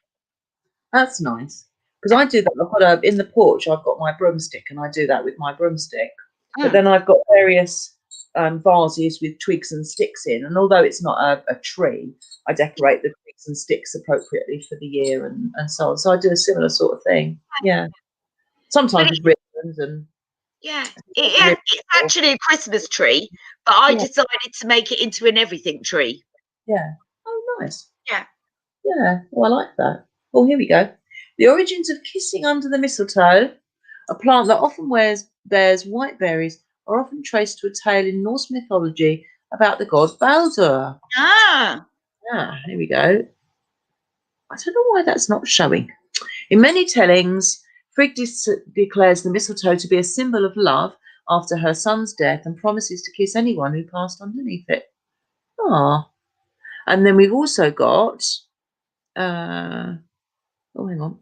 That's nice. Because I do that. I've got in the porch, I've got my broomstick and I do that with my broomstick. But then I've got various vases with twigs and sticks in. And although it's not a tree, I decorate the twigs and sticks appropriately for the year and so on. So I do a similar sort of thing. Yeah. Sometimes with ribbons and it's actually a Christmas tree, but I decided to make it into an everything tree. Yeah. Oh, nice. Yeah. Yeah. Oh, I like that. Oh, here we go. The origins of kissing under the mistletoe, a plant that often bears white berries, are often traced to a tale in Norse mythology about the god Baldur. Ah. Yeah, here we go. I don't know why that's not showing. In many tellings, Frigg declares the mistletoe to be a symbol of love after her son's death and promises to kiss anyone who passed underneath it. Ah. And then we've also got, oh, hang on.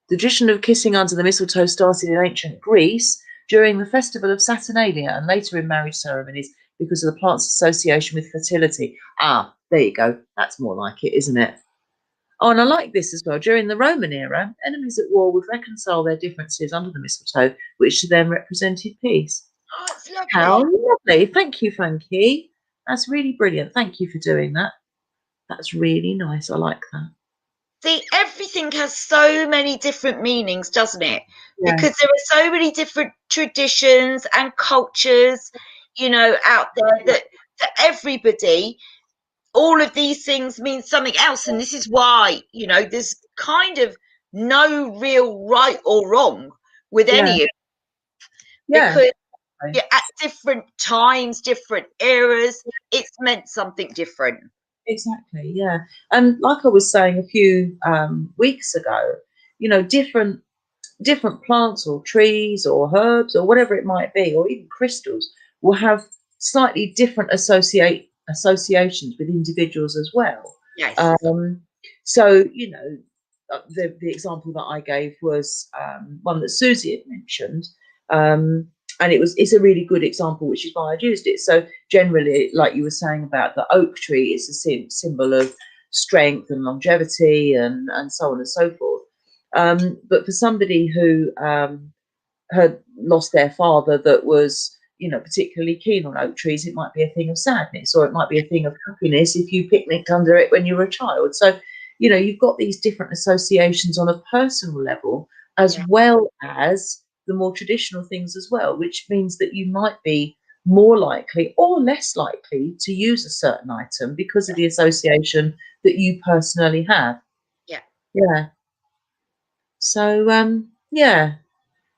The tradition of kissing under the mistletoe started in ancient Greece during the festival of Saturnalia and later in marriage ceremonies because of the plant's association with fertility. Ah, there you go. That's more like it, isn't it? Oh, and I like this as well. During the Roman era, enemies at war would reconcile their differences under the mistletoe, which to them represented peace. Oh, it's lovely. How lovely. Thank you, Frankie. That's really brilliant. Thank you for doing that. That's really nice. I like that. See, everything has so many different meanings, doesn't it? Yeah. Because there are so many different traditions and cultures, out there that everybody, all of these things mean something else. And this is why, there's kind of no real right or wrong with any of it. Because at different times, different eras, it's meant something different. Exactly, yeah. And like I was saying a few weeks ago, different plants or trees or herbs or whatever it might be, or even crystals, will have slightly different associations with individuals as well. Yes. So, the example that I gave was one that Susie had mentioned. And it's a really good example, which is why I used it. So generally, like you were saying about the oak tree, it's a symbol of strength and longevity and so on and so forth. But for somebody who had lost their father that was, particularly keen on oak trees, it might be a thing of sadness, or it might be a thing of happiness if you picnicked under it when you were a child. So, you've got these different associations on a personal level, as well as the more traditional things as well, which means that you might be more likely or less likely to use a certain item because of the association that you personally have. Yeah. So,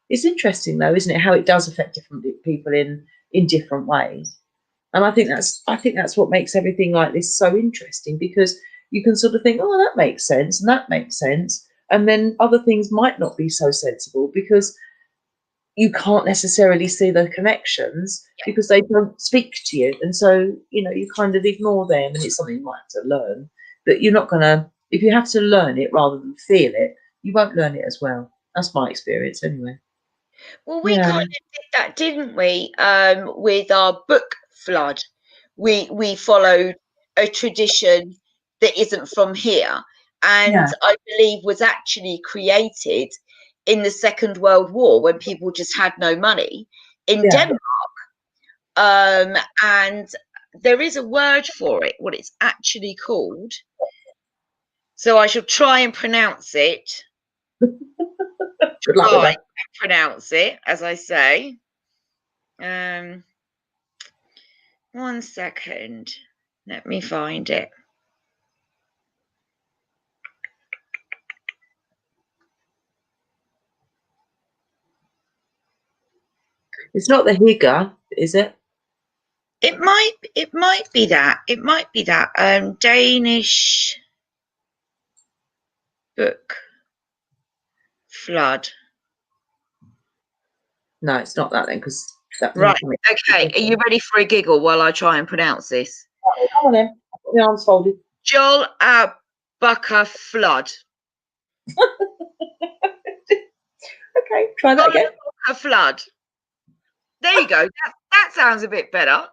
it's interesting though, isn't it, how it does affect different people in different ways. And I think that's what makes everything like this so interesting, because you can sort of think, oh, that makes sense, and that makes sense, and then other things might not be so sensible because you can't necessarily see the connections because they don't speak to you, and so you kind of ignore them, and it's something you might have to learn. But you're not gonna, if you have to learn it rather than feel it, you won't learn it as well. That's my experience anyway. Well, we kind of did that, didn't we? With our book flood, we followed a tradition that isn't from here, and I believe was actually created in the Second World War when people just had no money in Denmark. And there is a word for it, what it's actually called. So I shall try and pronounce it. Good luck with that. Pronounce it, as I say. 1 second. Let me find it. It's not the Hygge, is it? It might be that. It might be that. Danish book flood. No, it's not that then, because right. Okay. Are you ready for a giggle while I try and pronounce this? Come on then. I've got my arms folded. Jol a bucker flood. Okay, try that again. A flood. There you go. That sounds a bit better.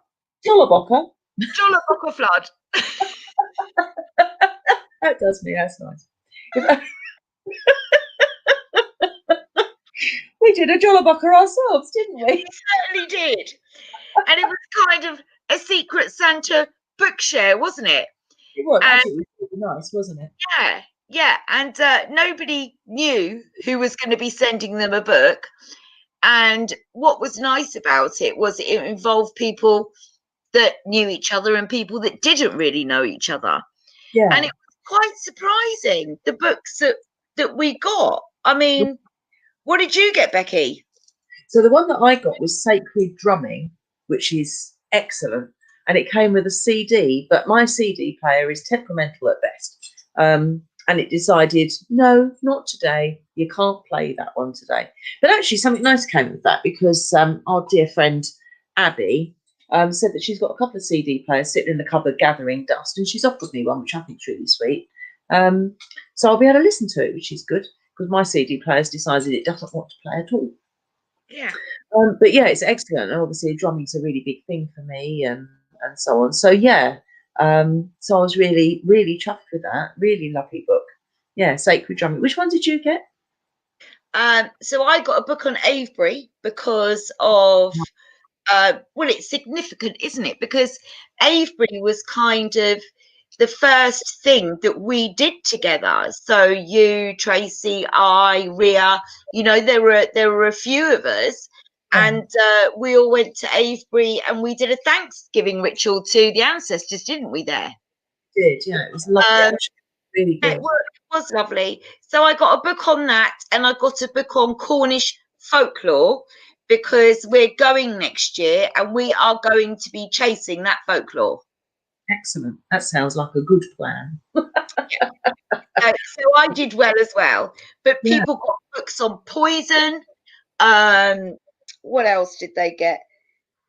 Jollabocker. Jollabocker flood. That does me. That's nice. We did a Jollabocker ourselves, didn't we? We certainly did. And it was kind of a Secret Santa book share, wasn't it? It was. Actually, it was really nice, wasn't it? Yeah. Yeah. And nobody knew who was going to be sending them a book. And what was nice about it was it involved people that knew each other and people that didn't really know each other. Yeah. And it was quite surprising, the books that we got. I mean, what did you get, Becky? So the one that I got was Sacred Drumming, which is excellent. And it came with a CD, but my CD player is temperamental at best. And it decided, no, not today. You can't play that one today. But actually, something nice came with that, because our dear friend Abby said that she's got a couple of CD players sitting in the cupboard gathering dust, and she's offered me one, which I think is really sweet. So I'll be able to listen to it, which is good, because my CD player's decided it doesn't want to play at all. Yeah. But yeah, it's excellent. And obviously, drumming's a really big thing for me, and so on. So yeah. So I was really, really chuffed with that. Really lovely book. Yeah, Sacred Drumming. Which one did you get? So I got a book on Avebury because of, well, it's significant, isn't it? Because Avebury was kind of the first thing that we did together. So you, Tracy, I, Ria, there were a few of us. And we all went to Avebury and we did a Thanksgiving ritual to the ancestors, didn't we, there? Did, yeah. It was lovely, actually. Really good. It was lovely. So I got a book on that, and I got a book on Cornish folklore, because we're going next year and we are going to be chasing that folklore. Excellent. That sounds like a good plan. So I did well as well. But people got books on poison. What else did they get?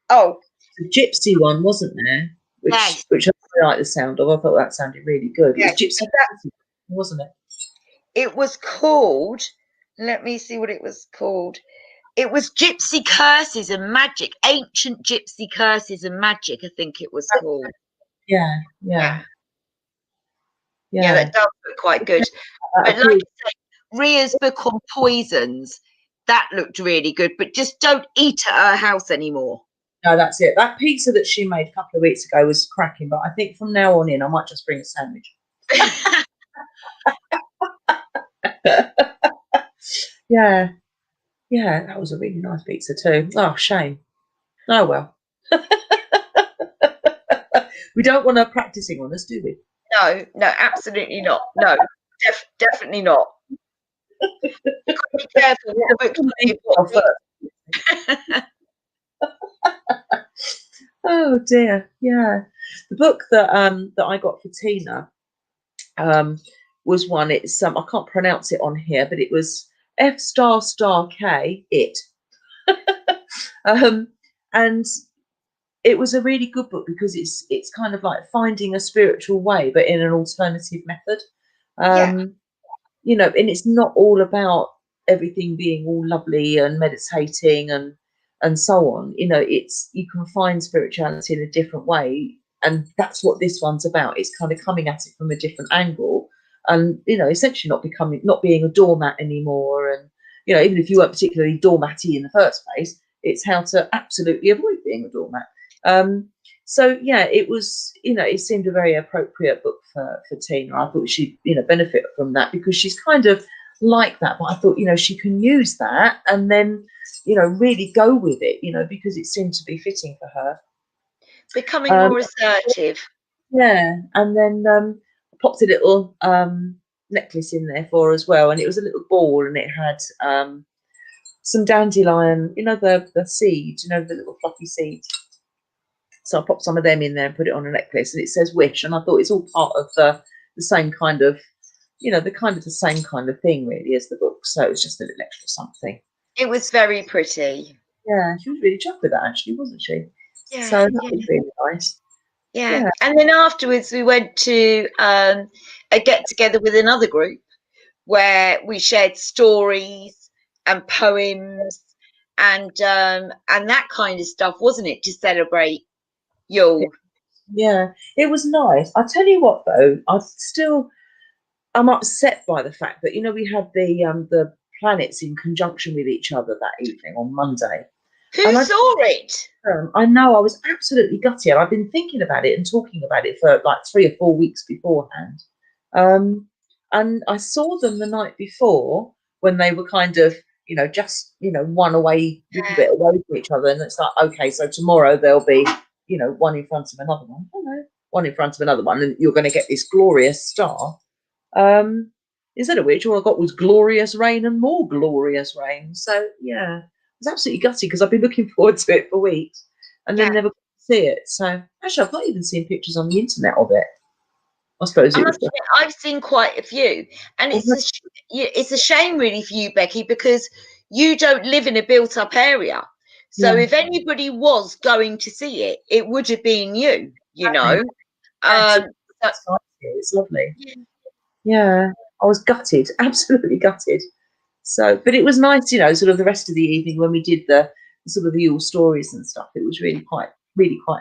Oh, the gypsy one, wasn't there? Which I really like the sound of. I thought that sounded really good. It was gypsy, wasn't it? It was called, let me see what it was called. It was Gypsy Curses and Magic, Ancient Gypsy Curses and Magic, I think it was called. Yeah. That does look quite good. But like I say, Ria's book on poisons, that looked really good, but just don't eat at her house anymore. No, that's it. That pizza that she made a couple of weeks ago was cracking, but I think from now on in, I might just bring a sandwich. Yeah, that was a really nice pizza too. Oh, shame. Oh, well. We don't want her practicing on us, do we? No, absolutely not. No, definitely not. Be careful what books you put. Oh dear, yeah. The book that that I got for Tina was one. It's I can't pronounce it on here, but it was F star star K it, and it was a really good book because it's kind of like finding a spiritual way, but in an alternative method. Yeah. You know, and it's not all about everything being all lovely and meditating and so on. You know, it's you can find spirituality in a different way, and that's what this one's about. It's kind of coming at it from a different angle, and you know, essentially not being a doormat anymore. And you know, even if you weren't particularly doormatty in the first place, it's how to absolutely avoid being a doormat. So yeah, it was, you know, it seemed a very appropriate book for Tina. I thought she'd, you know, benefit from that because she's kind of like that. But I thought, you know, she can use that and then, you know, really go with it, you know, because it seemed to be fitting for her. Becoming more assertive. Yeah, and then I popped a little necklace in there for her as well, and it was a little ball, and it had some dandelion, you know, the seeds, you know, the little fluffy seeds. So I popped some of them in there and put it on a necklace, and it says wish. And I thought it's all part of the same kind of, you know, the same kind of thing really as the book. So it was just a little extra something. It was very pretty. Yeah, she was really chuffed with that actually, wasn't she? Yeah, So that was really nice. yeah. And then afterwards we went to a get together with another group where we shared stories and poems and that kind of stuff, wasn't it, to celebrate Yule? Yeah, it was nice. I tell you what though, I'm upset by the fact that, you know, we had the planets in conjunction with each other that evening on Monday. Who And saw it? I know I was absolutely gutted. I've been thinking about it and talking about it for like 3 or 4 weeks beforehand. And I saw them the night before when they were kind of, you know, just, you know, one away, little bit away from each other. And it's like, okay, so tomorrow there'll be, you know, one in front of another one. Oh no, one in front of another one, and you're going to get this glorious star. Instead of which, all I got was glorious rain and more glorious rain. So yeah, I was absolutely gutted because I've been looking forward to it for weeks and then never got to see it. So actually, I've not even seen pictures on the internet of it. I suppose I it must was. admit, I've seen quite a few, and it's a shame really for you, Becky, because you don't live in a built-up area. So if anybody was going to see it, it would have been you, you know. It's lovely. Yeah, I was gutted, absolutely gutted. So, but it was nice, you know, sort of the rest of the evening when we did the sort of the Yule stories and stuff. It was really quite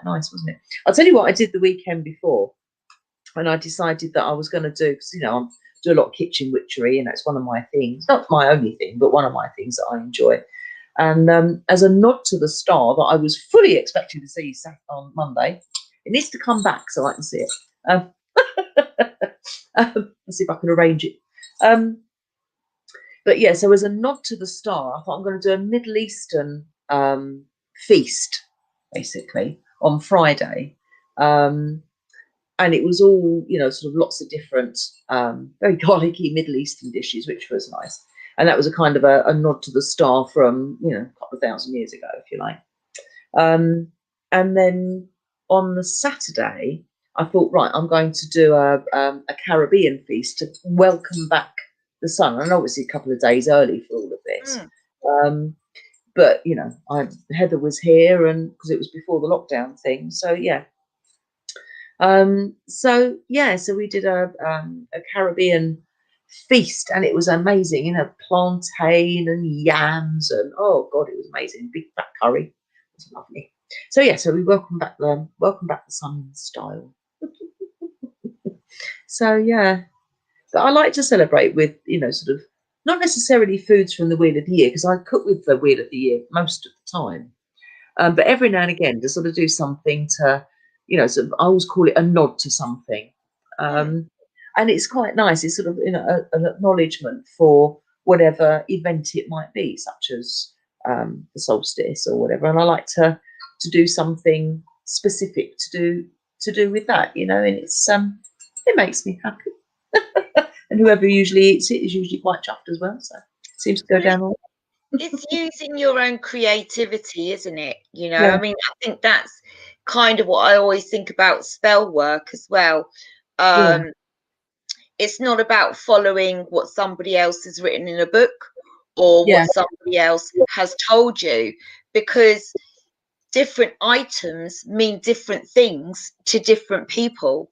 nice, wasn't it? I'll tell you what I did the weekend before, and I decided that I was going to do, because you know I do a lot of kitchen witchery, and that's one of my things. Not my only thing, but one of my things that I enjoy. And as a nod to the star that I was fully expecting to see on Monday, it needs to come back so I can see it. Let's see if I can arrange it. But yeah, so as a nod to the star, I thought I'm going to do a Middle Eastern feast, basically, on Friday. And it was all, you know, sort of lots of different, very garlicky Middle Eastern dishes, which was nice. And that was a kind of a nod to the star from, you know, a couple of thousand years ago, if you like. And then on the Saturday, I thought, right, I'm going to do a Caribbean feast to welcome back the sun. And obviously a couple of days early for all of this. But, you know, Heather was here and because it was before the lockdown thing. So, yeah. So we did a Caribbean feast and it was amazing, you know, plantain and yams and oh god, it was amazing. Big fat curry. It was lovely. So yeah, so we welcome back the sun in style. So yeah, but I like to celebrate with, you know, sort of not necessarily foods from the Wheel of the Year because I cook with the Wheel of the Year most of the time, but every now and again to sort of do something to, you know, sort of, I always call it a nod to something. And it's quite nice. It's sort of, you know, an acknowledgement for whatever event it might be, such as the solstice or whatever. And I like to do something specific to do with that, you know, and it's it makes me happy. And whoever usually eats it is usually quite chuffed as well. So it seems to go down all right. It's using your own creativity, isn't it? You know, Yeah. I mean, I think that's kind of what I always think about spell work as well. It's not about following what somebody else has written in a book or what somebody else has told you, because different items mean different things to different people.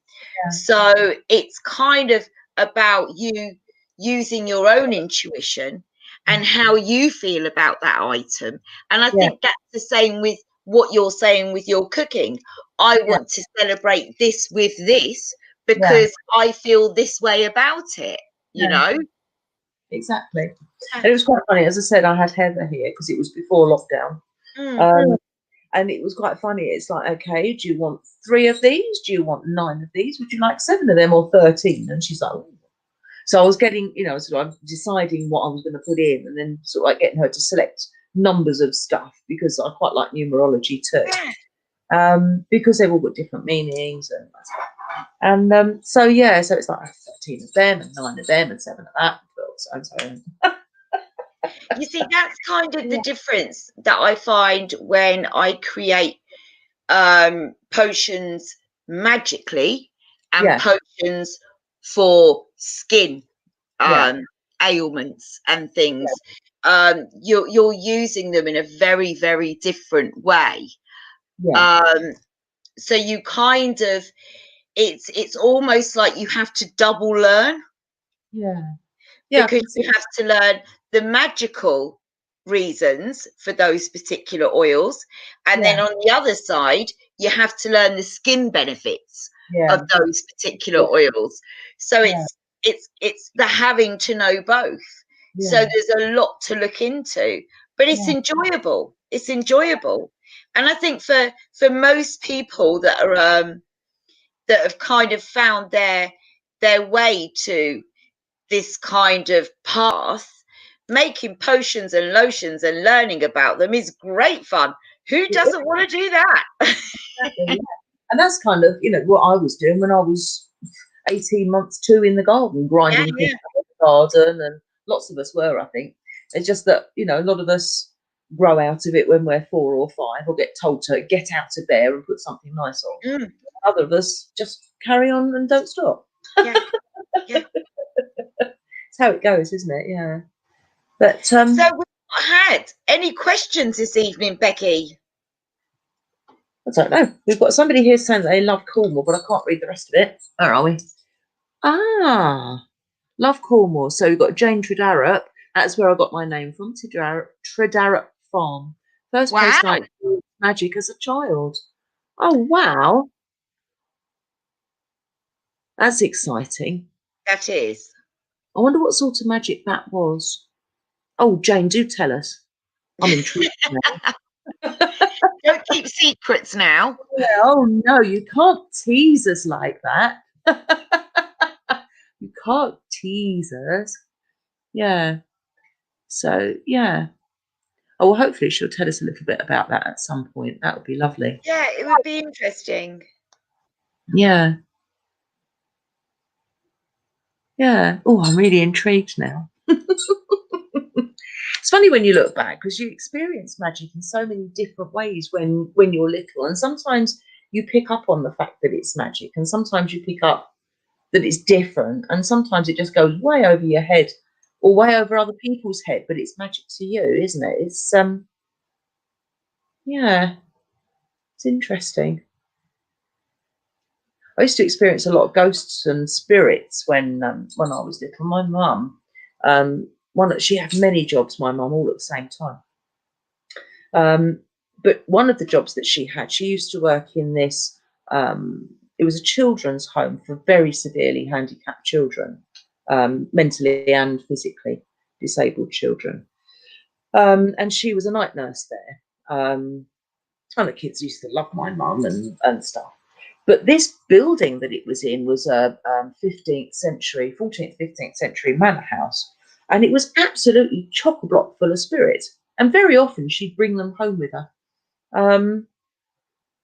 So it's kind of about you using your own intuition and how you feel about that item. And I think that's the same with what you're saying with your cooking. I want to celebrate this with this because I feel this way about it, you know? Exactly. And it was quite funny. As I said, I had Heather here because it was before lockdown. And it was quite funny. It's like, okay, do you want 3 of these? Do you want 9 of these? Would you like 7 of them or 13? And she's like, ooh. So I was getting, you know, sort of deciding what I was going to put in, and then sort of like getting her to select numbers of stuff, because I quite like numerology too. Because they've all got different meanings and so yeah, so it's like 13 of them and 9 of them and 7 of that, and so on. You see, that's kind of the difference that I find when I create potions magically and potions for skin ailments and things. You're using them in a very, very different way. So you kind of, it's almost like you have to double learn. Because you have to learn the magical reasons for those particular oils, and then on the other side you have to learn the skin benefits of those particular oils. So it's the having to know both. So there's a lot to look into, but it's enjoyable. It's enjoyable. And I think for most people that are that have kind of found their way to this kind of path, making potions and lotions and learning about them is great fun. Who doesn't want to do that? And that's kind of, you know, what I was doing when I was 18 months too in the garden, grinding things out in the garden, and lots of us were, I think. It's just that, you know, a lot of us grow out of it when we're 4 or 5, or get told to get out of there and put something nice on. Other of us just carry on and don't stop. It's how it goes, isn't it? Yeah. But so we've not had any questions this evening, Becky. I don't know. We've got somebody here saying that they love Cornwall, but I can't read the rest of it. Where are we? Love Cornwall. So we've got Jane Tredarup. That's where I got my name from. Tredarup Farm. First place I experienced magic as a child. Oh wow. That's exciting. That is. I wonder what sort of magic that was. Oh, Jane, do tell us. I'm intrigued now. Don't keep secrets now. Yeah, oh no, you can't tease us like that. You can't tease us. Yeah. So yeah. Oh, well, hopefully she'll tell us a little bit about that at some point. That would be lovely. Yeah, it would be interesting. Yeah. Yeah. Oh, I'm really intrigued now. It's funny when you look back, because you experience magic in so many different ways when you're little, and sometimes you pick up on the fact that it's magic, and sometimes you pick up that it's different, and sometimes it just goes way over your head or way over other people's head, but it's magic to you, isn't it? It's yeah, it's interesting. I used to experience a lot of ghosts and spirits when I was little. My mum, she had many jobs, my mum, all at the same time. But one of the jobs that she had, she used to work in this, it was a children's home for very severely handicapped children, mentally and physically disabled children. And she was a night nurse there. And the kids used to love my mum and stuff. But this building that it was in was a 14th, 15th century manor house. And it was absolutely chock-a-block full of spirits. And very often she'd bring them home with her,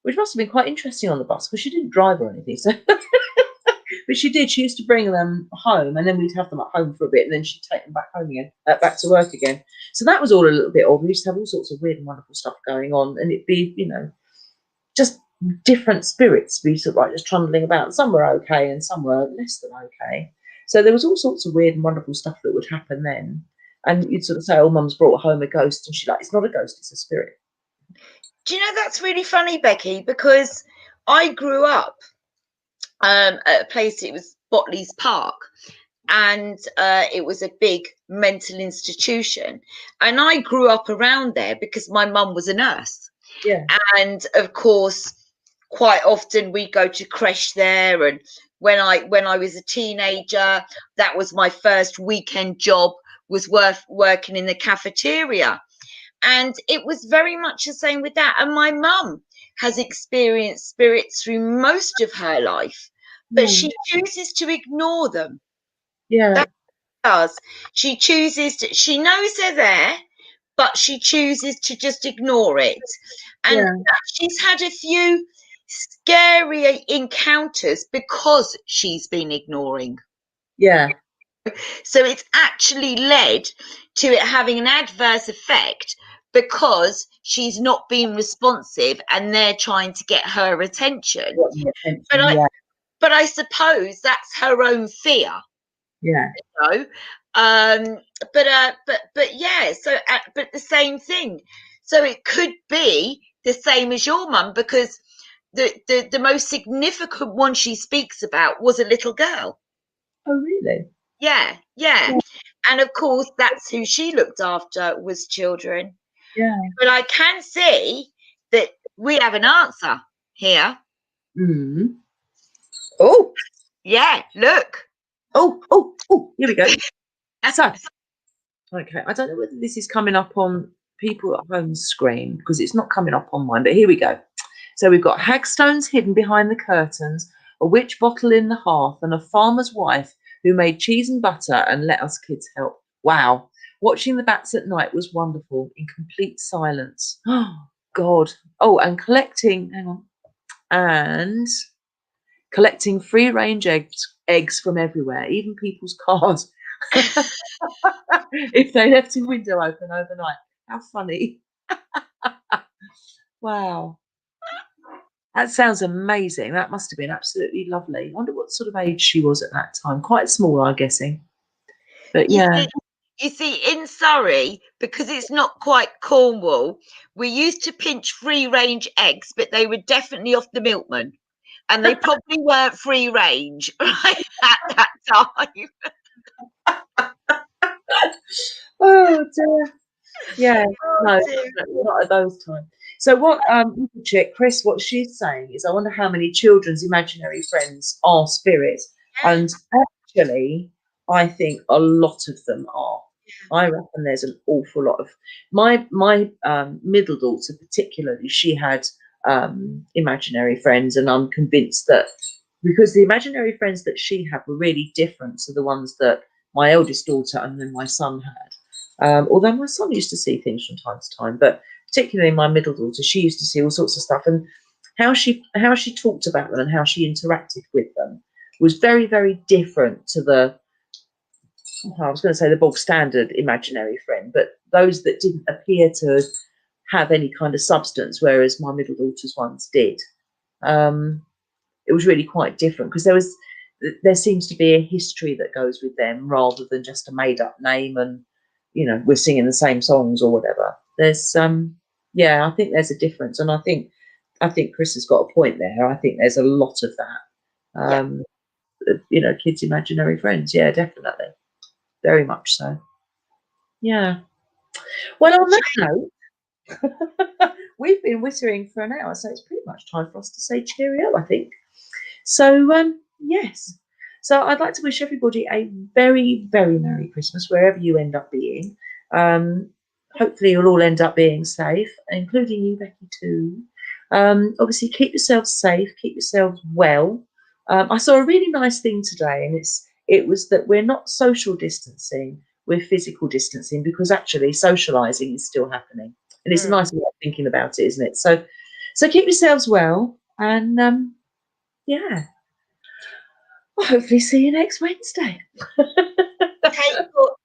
which must have been quite interesting on the bus, because she didn't drive or anything. So, but she did. She used to bring them home, and then we'd have them at home for a bit, and then she'd take them back home again, back to work again. So that was all a little bit odd. We used to have all sorts of weird and wonderful stuff going on, and it'd be, you know, just different spirits be sort of like just trundling about. Some were okay and some were less than okay. So there was all sorts of weird and wonderful stuff that would happen then. And you'd sort of say, oh, Mum's brought home a ghost. And she's like, it's not a ghost, it's a spirit. Do you know, that's really funny, Becky, because I grew up at a place, it was Botley's Park, and it was a big mental institution. And I grew up around there because my mum was a nurse. Yeah. And of course, quite often we go to creche there. And when I was a teenager, that was my first weekend job, was working in the cafeteria. And it was very much the same with that. And my mum has experienced spirits through most of her life, but she chooses to ignore them. Yeah. That does. She chooses to, she knows they're there, but she chooses to just ignore it. And she's had a few scary encounters because she's been ignoring. Yeah. So it's actually led to it having an adverse effect because she's not being responsive and they're trying to get her attention. But I suppose that's her own fear. Yeah. You know? But yeah, so but the same thing. So it could be the same as your mum, because the most significant one she speaks about was a little girl. Oh, really? Yeah. And of course, that's who she looked after, was children. Yeah. But I can see that we have an answer here. Mm. Oh. Yeah, look. Oh, here we go. So, okay, I don't know whether this is coming up on people at home's screen, because it's not coming up on mine, but here we go. So we've got hagstones hidden behind the curtains, a witch bottle in the hearth, and a farmer's wife who made cheese and butter and let us kids help. Wow. Watching the bats at night was wonderful, in complete silence. Oh, God. Oh, and collecting free-range eggs from everywhere, even people's cars, if they left a window open overnight. How funny. Wow. That sounds amazing. That must have been absolutely lovely. I wonder what sort of age she was at that time. Quite small, I'm guessing. But yeah. You see, in Surrey, because it's not quite Cornwall, we used to pinch free-range eggs, but they were definitely off the milkman. And they probably weren't free range, right, at that time. Oh dear. Yeah, no, not at those times. So what check Chris, what she's saying is, I wonder how many children's imaginary friends are spirits. And actually I think a lot of them are. I reckon there's an awful lot of my middle daughter particularly, she had imaginary friends, and I'm convinced that because the imaginary friends that she had were really different to the ones that my eldest daughter and then my son had. Although my son used to see things from time to time, but particularly my middle daughter, she used to see all sorts of stuff, and how she talked about them and how she interacted with them was very, very different to the, I was going to say the bog standard imaginary friend, but those that didn't appear to have any kind of substance, whereas my middle daughter's ones did. It was really quite different because there seems to be a history that goes with them rather than just a made up name and, you know, we're singing the same songs or whatever. There's I think there's a difference, and I think Chris has got a point there. I think there's a lot of that. You know, kids' imaginary friends. Yeah, definitely. Very much so. Yeah. Well, on that note, we've been whittering for an hour, so it's pretty much time for us to say cheerio, I think. So, yes. So I'd like to wish everybody a very, very Merry Christmas, wherever you end up being. Hopefully you'll all end up being safe, including you, Becky, too. Obviously, keep yourselves safe, keep yourselves well. I saw a really nice thing today, and it was that we're not social distancing, we're physical distancing, because actually socialising is still happening. And it's a nice way of thinking about it, isn't it? So keep yourselves well, and yeah, I'll hopefully see you next Wednesday.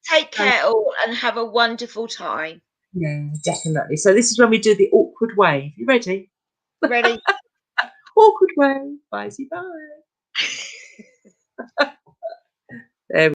Take care all, and have a wonderful time. Yeah, definitely. So this is when we do the awkward wave. You ready? Ready? awkward way. Bye, bye.